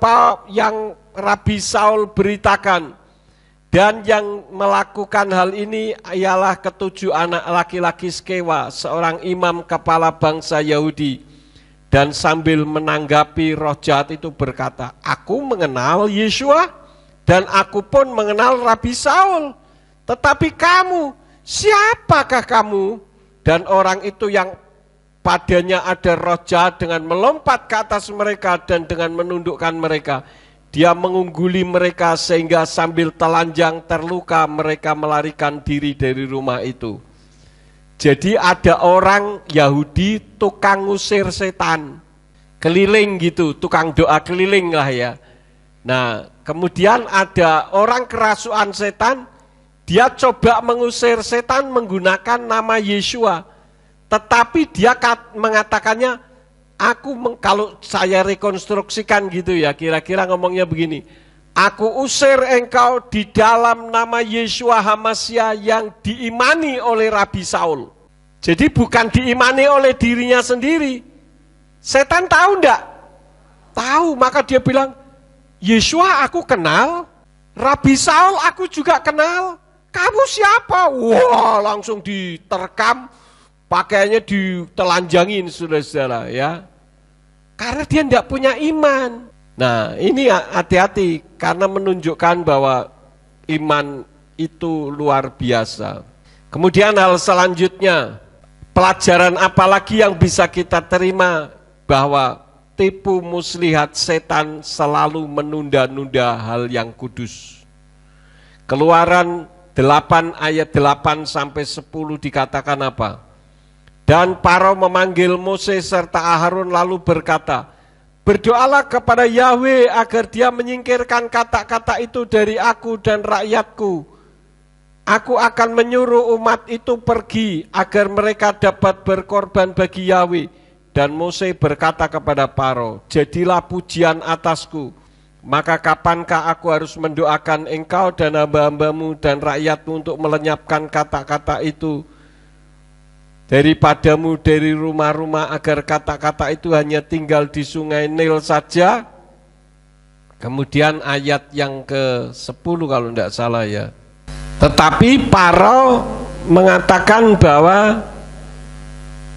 A: Rabi Saul beritakan. Dan yang melakukan hal ini ialah ketujuh anak laki-laki Skewa, seorang imam kepala bangsa Yahudi. Dan sambil menanggapi roh jahat itu berkata, aku mengenal Yeshua dan aku pun mengenal Rabi Saul. Tetapi kamu, siapakah kamu? Dan orang itu yang padanya ada roh jahat dengan melompat ke atas mereka dan dengan menundukkan mereka. Dia mengungguli mereka sehingga sambil telanjang terluka mereka melarikan diri dari rumah itu. Jadi ada orang Yahudi tukang ngusir setan. Keliling gitu, tukang doa keliling lah ya. Nah, kemudian ada orang kerasukan setan, dia coba mengusir setan menggunakan nama Yeshua. Tetapi dia mengatakannya, kalau saya rekonstruksikan gitu ya, kira-kira ngomongnya begini. Aku usir engkau di dalam nama Yeshua HaMashiach yang diimani oleh Rabi Saul. Jadi bukan diimani oleh dirinya sendiri. Setan tahu enggak? Tahu, maka dia bilang, Yeshua aku kenal, Rabi Saul aku juga kenal. Kamu siapa? Wah, langsung diterkam, pakaiannya ditelanjangin saudara-saudara ya. Karena dia tidak punya iman. Nah, ini hati-hati karena menunjukkan bahwa iman itu luar biasa. Kemudian hal selanjutnya, pelajaran apa lagi yang bisa kita terima bahwa tipu muslihat setan selalu menunda-nunda hal yang kudus. Keluaran 8 ayat 8 sampai 10 dikatakan apa? Dan Faro memanggil Mose serta Aharon lalu berkata, berdoalah kepada Yahweh agar dia menyingkirkan kata-kata itu dari aku dan rakyatku. Aku akan menyuruh umat itu pergi agar mereka dapat berkorban bagi Yahweh. Dan Mose berkata kepada Faro, jadilah pujian atasku. Maka kapankah aku harus mendoakan engkau dan hamba-hambamu dan rakyatmu untuk melenyapkan kata-kata itu daripadamu dari rumah-rumah agar kata-kata itu hanya tinggal di sungai Nil saja. Kemudian ayat yang ke-10 kalau tidak salah ya. Tetapi Faro mengatakan bahwa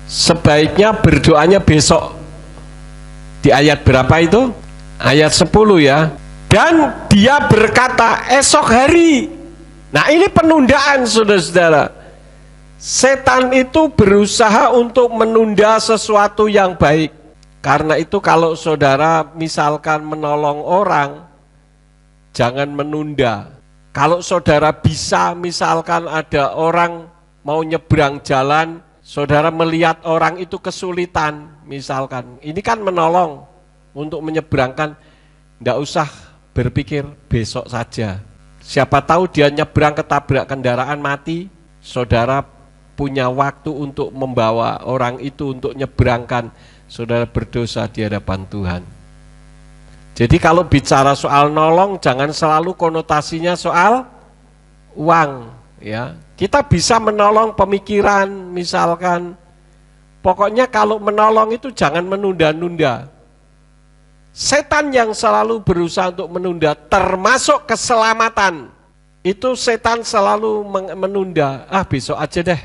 A: sebaiknya berdoanya besok. Di ayat berapa itu? Ayat 10 ya. Dan dia berkata esok hari. Nah ini penundaan saudara-saudara. Setan itu berusaha untuk menunda sesuatu yang baik. Karena itu kalau saudara misalkan menolong orang, jangan menunda. Kalau saudara bisa misalkan ada orang mau nyebrang jalan, saudara melihat orang itu kesulitan misalkan. Ini kan menolong untuk menyeberangkan, tidak usah berpikir besok saja. Siapa tahu dia nyebrang ketabrak kendaraan mati, saudara punya waktu untuk membawa orang itu untuk nyebrangkan, saudara berdosa di hadapan Tuhan. Jadi kalau bicara soal nolong jangan selalu konotasinya soal uang ya. Kita bisa menolong pemikiran misalkan. Pokoknya kalau menolong itu jangan menunda-nunda. Setan yang selalu berusaha untuk menunda termasuk keselamatan. Itu setan selalu menunda. Besok aja deh.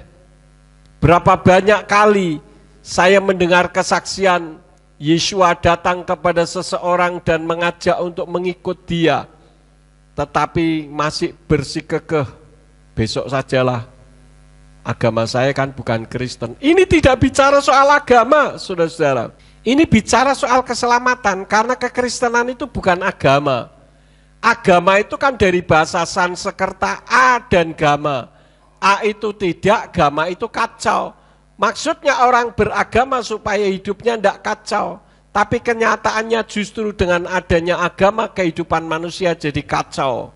A: Berapa banyak kali saya mendengar kesaksian Yeshua datang kepada seseorang dan mengajak untuk mengikut dia, tetapi masih bersikukuh, besok sajalah, agama saya kan bukan Kristen. Ini tidak bicara soal agama, saudara-saudara. Ini bicara soal keselamatan, karena kekristenan itu bukan agama. Agama itu kan dari bahasa Sanskerta a dan gama. A itu tidak, gama itu kacau. Maksudnya orang beragama supaya hidupnya tidak kacau. Tapi kenyataannya justru dengan adanya agama kehidupan manusia jadi kacau.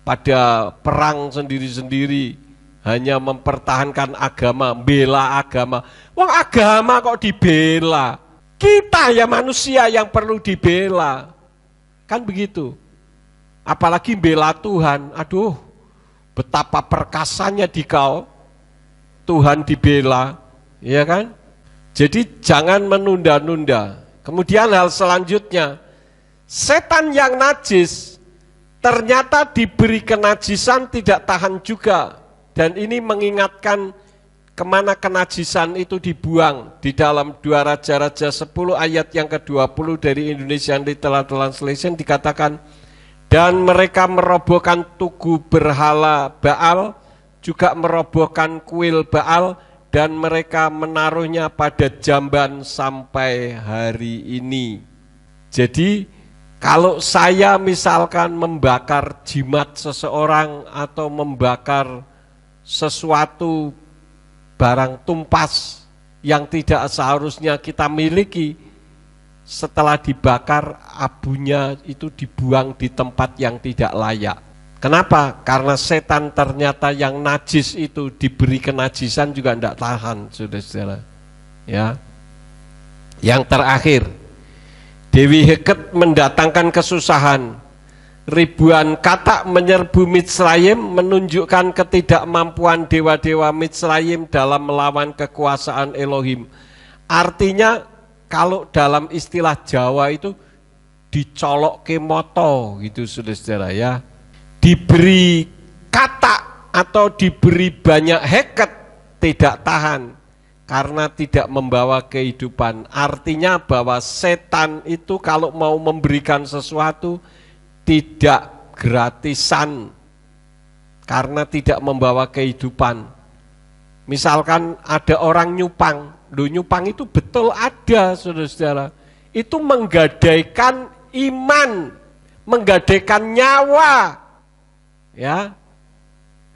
A: Pada perang sendiri-sendiri, hanya mempertahankan agama, bela agama. Wong agama kok dibela? Kita ya manusia yang perlu dibela. Kan begitu. Apalagi bela Tuhan, aduh. Betapa perkasanya di kau, Tuhan dibela, ya kan? Jadi jangan menunda-nunda. Kemudian hal selanjutnya, setan yang najis ternyata diberi kenajisan tidak tahan juga. Dan ini mengingatkan kemana kenajisan itu dibuang. Di dalam 2 Raja-Raja 10 ayat yang ke-20 dari Indonesian Literal Translation dikatakan, dan mereka merobohkan tugu berhala Baal, juga merobohkan kuil Baal, dan mereka menaruhnya pada jamban sampai hari ini. Jadi kalau saya misalkan membakar jimat seseorang atau membakar sesuatu barang tumpas yang tidak seharusnya kita miliki, setelah dibakar abunya itu dibuang di tempat yang tidak layak. Kenapa? Karena setan ternyata yang najis itu diberi kenajisan juga tidak tahan, saudara-saudara. Ya. Yang terakhir, Dewi Heket mendatangkan kesusahan. Ribuan katak menyerbu Mitsrayim menunjukkan ketidakmampuan dewa-dewa Mitsrayim dalam melawan kekuasaan Elohim. Artinya kalau dalam istilah Jawa itu dicolok ke moto gitu, saudara-saudara ya. Diberi katak atau diberi banyak heket tidak tahan karena tidak membawa kehidupan. Artinya bahwa setan itu kalau mau memberikan sesuatu tidak gratisan karena tidak membawa kehidupan. Misalkan ada orang nyupang, nyupang itu betul ada, saudara-saudara. Itu menggadaikan iman, menggadaikan nyawa, ya,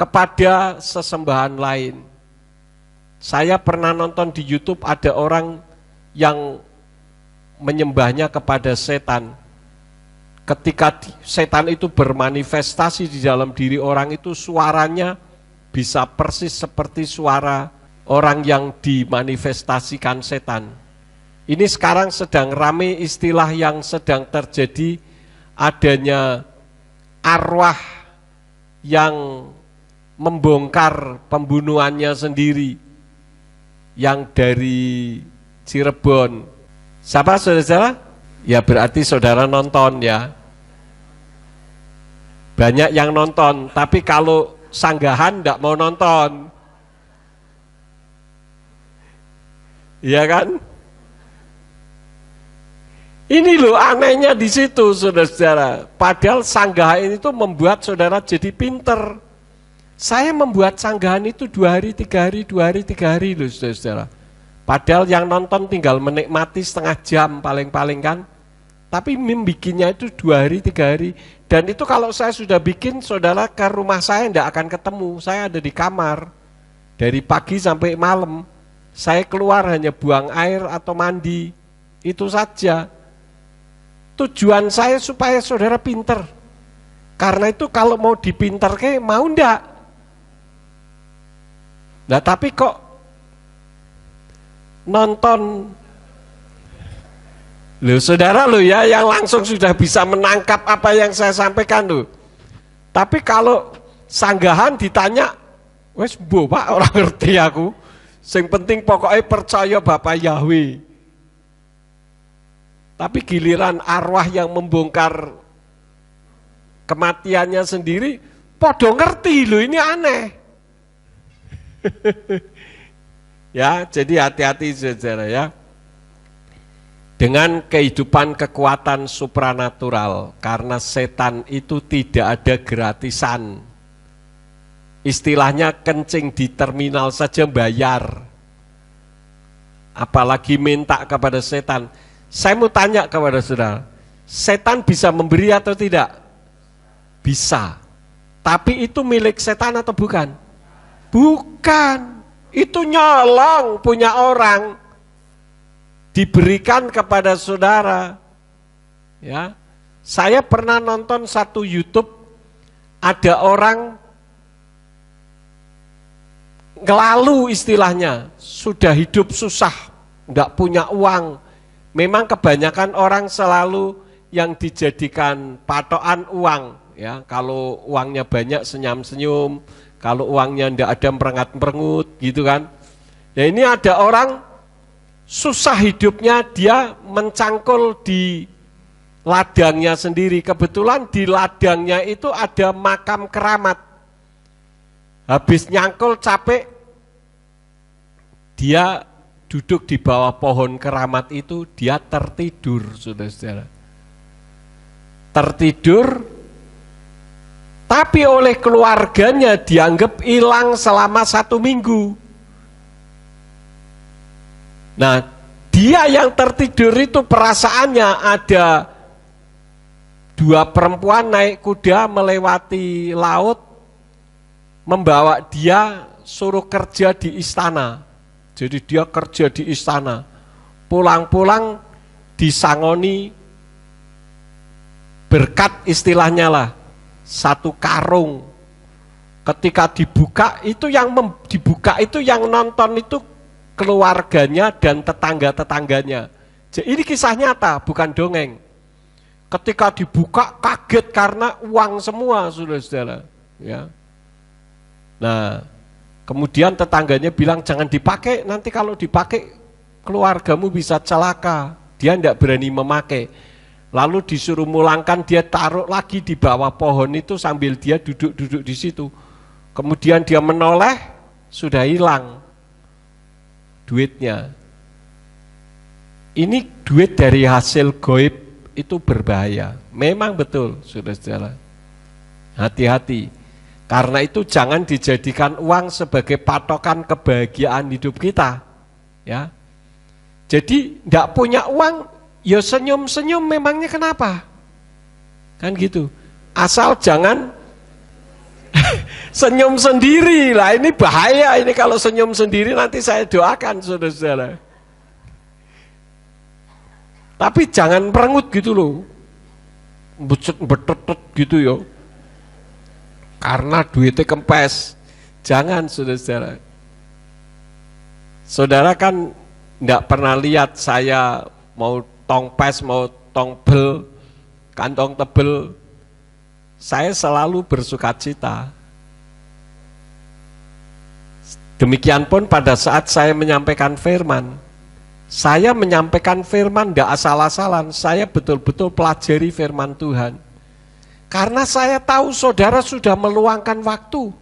A: kepada sesembahan lain. Saya pernah nonton di YouTube ada orang yang menyembahnya kepada setan. Ketika setan itu bermanifestasi di dalam diri orang itu, suaranya bisa persis seperti suara orang yang dimanifestasikan setan. Ini sekarang sedang rame istilah yang sedang terjadi, adanya arwah yang membongkar pembunuhannya sendiri, yang dari Cirebon. Siapa, saudara-saudara? Ya berarti saudara nonton ya. Banyak yang nonton, tapi kalau sanggahan enggak mau nonton. Iya kan? Ini loh anehnya di situ, saudara-saudara. Padahal sanggahan itu membuat saudara jadi pinter. Saya membuat sanggahan itu 2 hari, 3 hari, 2 hari, 3 hari loh, saudara-saudara. Padahal yang nonton tinggal menikmati setengah jam paling-paling kan. Tapi membikinnya itu 2 hari, 3 hari. Dan itu kalau saya sudah bikin, saudara ke rumah saya tidak akan ketemu. Saya ada di kamar. Dari pagi sampai malam. Saya keluar hanya buang air atau mandi. Itu saja. Tujuan saya supaya saudara pinter. Karena itu kalau mau dipinterke, mau ndak? Nah tapi kok nonton, loh saudara loh ya, yang langsung sudah bisa menangkap apa yang saya sampaikan loh. Tapi kalau sanggahan ditanya, wes bo Pak, orang ngerti aku. Sing penting pokoknya percaya Bapak Yahweh. Tapi giliran arwah yang membongkar kematiannya sendiri, podo ngerti loh, ini aneh. Ya, jadi hati-hati saudara ya. Dengan kehidupan kekuatan supranatural, karena setan itu tidak ada gratisan. Istilahnya kencing di terminal saja bayar. Apalagi minta kepada setan. Saya mau tanya kepada saudara, setan bisa memberi atau tidak? Bisa. Tapi itu milik setan atau bukan? Bukan. Itu nyolong punya orang. Diberikan kepada saudara. Ya. Saya pernah nonton satu YouTube, ada orang ngelalu istilahnya, sudah hidup susah, enggak punya uang. Memang kebanyakan orang selalu yang dijadikan patokan uang, ya. Kalau uangnya banyak senyum-senyum, kalau uangnya enggak ada merengat-merengut gitu kan. Ya ini ada orang susah hidupnya, dia mencangkul di ladangnya sendiri. Kebetulan di ladangnya itu ada makam keramat. Habis nyangkul capek, dia duduk di bawah pohon keramat itu, dia tertidur, saudara-saudara. Tertidur, tapi oleh keluarganya dianggap hilang selama 1 minggu. Nah, dia yang tertidur itu perasaannya ada 2 perempuan naik kuda melewati laut, membawa dia suruh kerja di istana. Jadi dia kerja di istana, pulang-pulang disangoni berkat, istilahnya lah, 1 karung. Ketika dibuka itu yang nonton itu keluarganya dan tetangga-tetangganya. Jadi ini kisah nyata, bukan dongeng. Ketika dibuka kaget karena uang semua, saudara-saudara. Ya. Nah, kemudian tetangganya bilang jangan dipakai, nanti kalau dipakai keluargamu bisa celaka. Dia tidak berani memakai. Lalu disuruh mulangkan, dia taruh lagi di bawah pohon itu sambil dia duduk-duduk di situ. Kemudian dia menoleh, sudah hilang duitnya. Ini duit dari hasil goib, itu berbahaya. Memang betul, saudara-saudara. Hati-hati. Karena itu jangan dijadikan uang sebagai patokan kebahagiaan hidup kita. Ya. Jadi tidak punya uang, ya senyum-senyum, memangnya kenapa? Kan gitu. Asal jangan senyum sendiri lah, ini bahaya ini kalau senyum sendiri, nanti saya doakan saudara-saudara. Tapi jangan merengut gitu loh, betet gitu yo. Karena duitnya kempes, jangan saudara-saudara. Saudara kan tidak pernah lihat saya mau tongpes, mau tongbel, kantong tebel, saya selalu bersukacita. Demikian pun pada saat saya menyampaikan firman, saya menyampaikan firman tidak asal-asalan, saya betul-betul pelajari firman Tuhan. Karena saya tahu saudara sudah meluangkan waktu.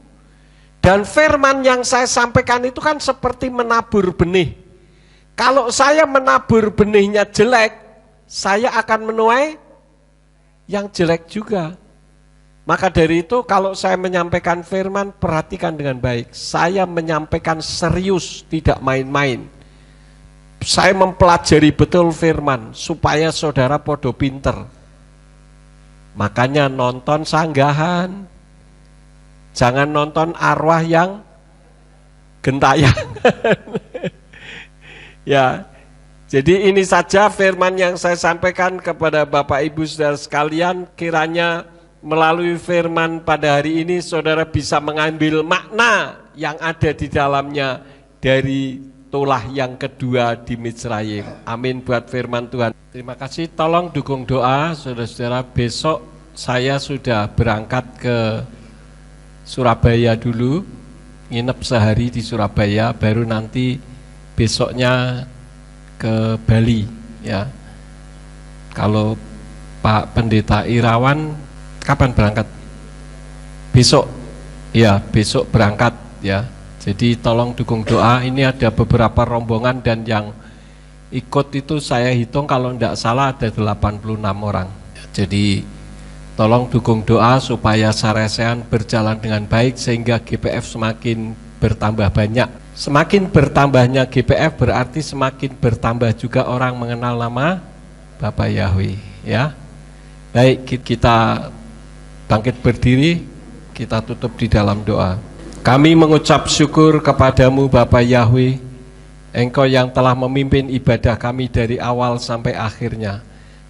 A: Dan firman yang saya sampaikan itu kan seperti menabur benih. Kalau saya menabur benihnya jelek, saya akan menuai yang jelek juga. Maka dari itu kalau saya menyampaikan firman, perhatikan dengan baik. Saya menyampaikan serius, tidak main-main. Saya mempelajari betul firman, supaya saudara podo pinter. Makanya nonton sanggahan, jangan nonton arwah yang gentayangan. Ya, jadi ini saja firman yang saya sampaikan kepada Bapak Ibu saudara sekalian. Kiranya melalui firman pada hari ini saudara bisa mengambil makna yang ada di dalamnya dari tulah yang kedua di Mizraim. Amin buat firman Tuhan. Terima kasih, tolong dukung doa saudara-saudara. Besok saya sudah berangkat ke Surabaya dulu, nginep sehari di Surabaya, baru nanti besoknya ke Bali ya. Kalau Pak Pendeta Irawan kapan berangkat? Besok. Ya, besok berangkat ya. Jadi tolong dukung doa. Ini ada beberapa rombongan dan yang ikut itu saya hitung kalau tidak salah ada 86 orang. Jadi tolong dukung doa supaya Saresean berjalan dengan baik sehingga GPF semakin bertambah banyak. Semakin bertambahnya GPF berarti semakin bertambah juga orang mengenal nama Bapak Yahweh ya. Baik, kita bangkit berdiri, kita tutup di dalam doa. Kami mengucap syukur kepadamu Bapak Yahweh, Engkau yang telah memimpin ibadah kami dari awal sampai akhirnya.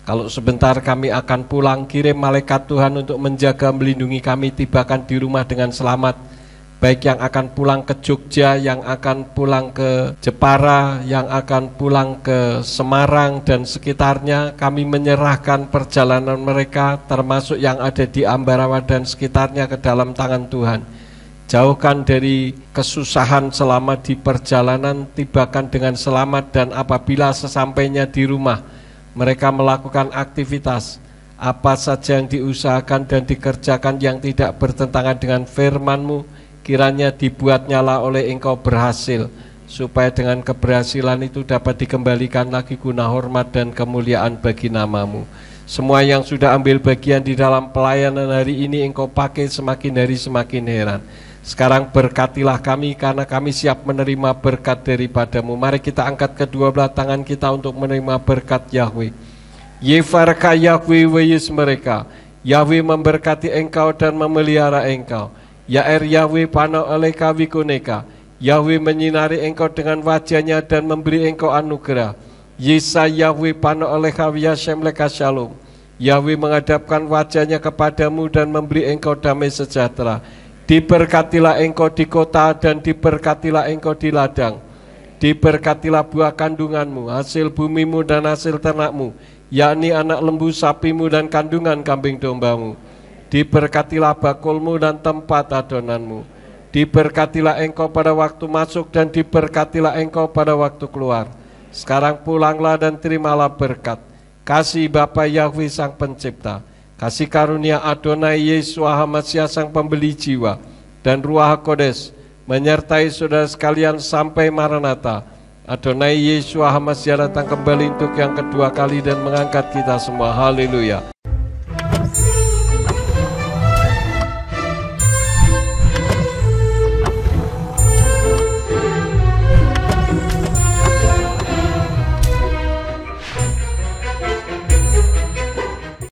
A: Kalau sebentar kami akan pulang, kirim malaikat Tuhan untuk menjaga, melindungi kami, tibakan di rumah dengan selamat. Baik yang akan pulang ke Jogja, yang akan pulang ke Jepara, yang akan pulang ke Semarang dan sekitarnya, kami menyerahkan perjalanan mereka, termasuk yang ada di Ambarawa dan sekitarnya, ke dalam tangan Tuhan. Jauhkan dari kesusahan selama di perjalanan, tibakan dengan selamat, dan apabila sesampainya di rumah, Mereka melakukan aktivitas apa saja yang diusahakan dan dikerjakan yang tidak bertentangan dengan firman-Mu, kiranya dibuat nyala oleh Engkau berhasil, supaya dengan keberhasilan itu dapat dikembalikan lagi guna hormat dan kemuliaan bagi nama-Mu. Semua yang sudah ambil bagian di dalam pelayanan hari ini Engkau pakai semakin hari semakin heran. Sekarang berkatilah kami karena kami siap menerima berkat daripada-Mu. Mari kita angkat kedua belah tangan kita untuk menerima berkat Yahweh. Yefarka Yahweh weyes mereka. Yahweh memberkati engkau dan memelihara engkau. Yaer Yahweh pano oleka wikuneka. Yahweh menyinari engkau dengan wajahnya dan memberi engkau anugerah. Yesa Yahweh pano oleka wiyashem leka shalom. Yahweh menghadapkan wajahnya kepadamu dan memberi engkau damai sejahtera. Diberkatilah engkau di kota dan diberkatilah engkau di ladang. Diberkatilah buah kandunganmu, hasil bumimu dan hasil ternakmu, yakni anak lembu sapimu dan kandungan kambing dombamu. Diberkatilah bakulmu dan tempat adonanmu. Diberkatilah engkau pada waktu masuk dan diberkatilah engkau pada waktu keluar. Sekarang pulanglah dan terimalah berkat. Kasih Bapa Yahweh Sang Pencipta, kasih karunia Adonai Yeshua HaMashiach Sang Pembeli jiwa, dan Ruach HaKodes menyertai saudara sekalian sampai Maranatha. Adonai Yeshua HaMashiach datang kembali untuk yang kedua kali dan mengangkat kita semua. Haleluya.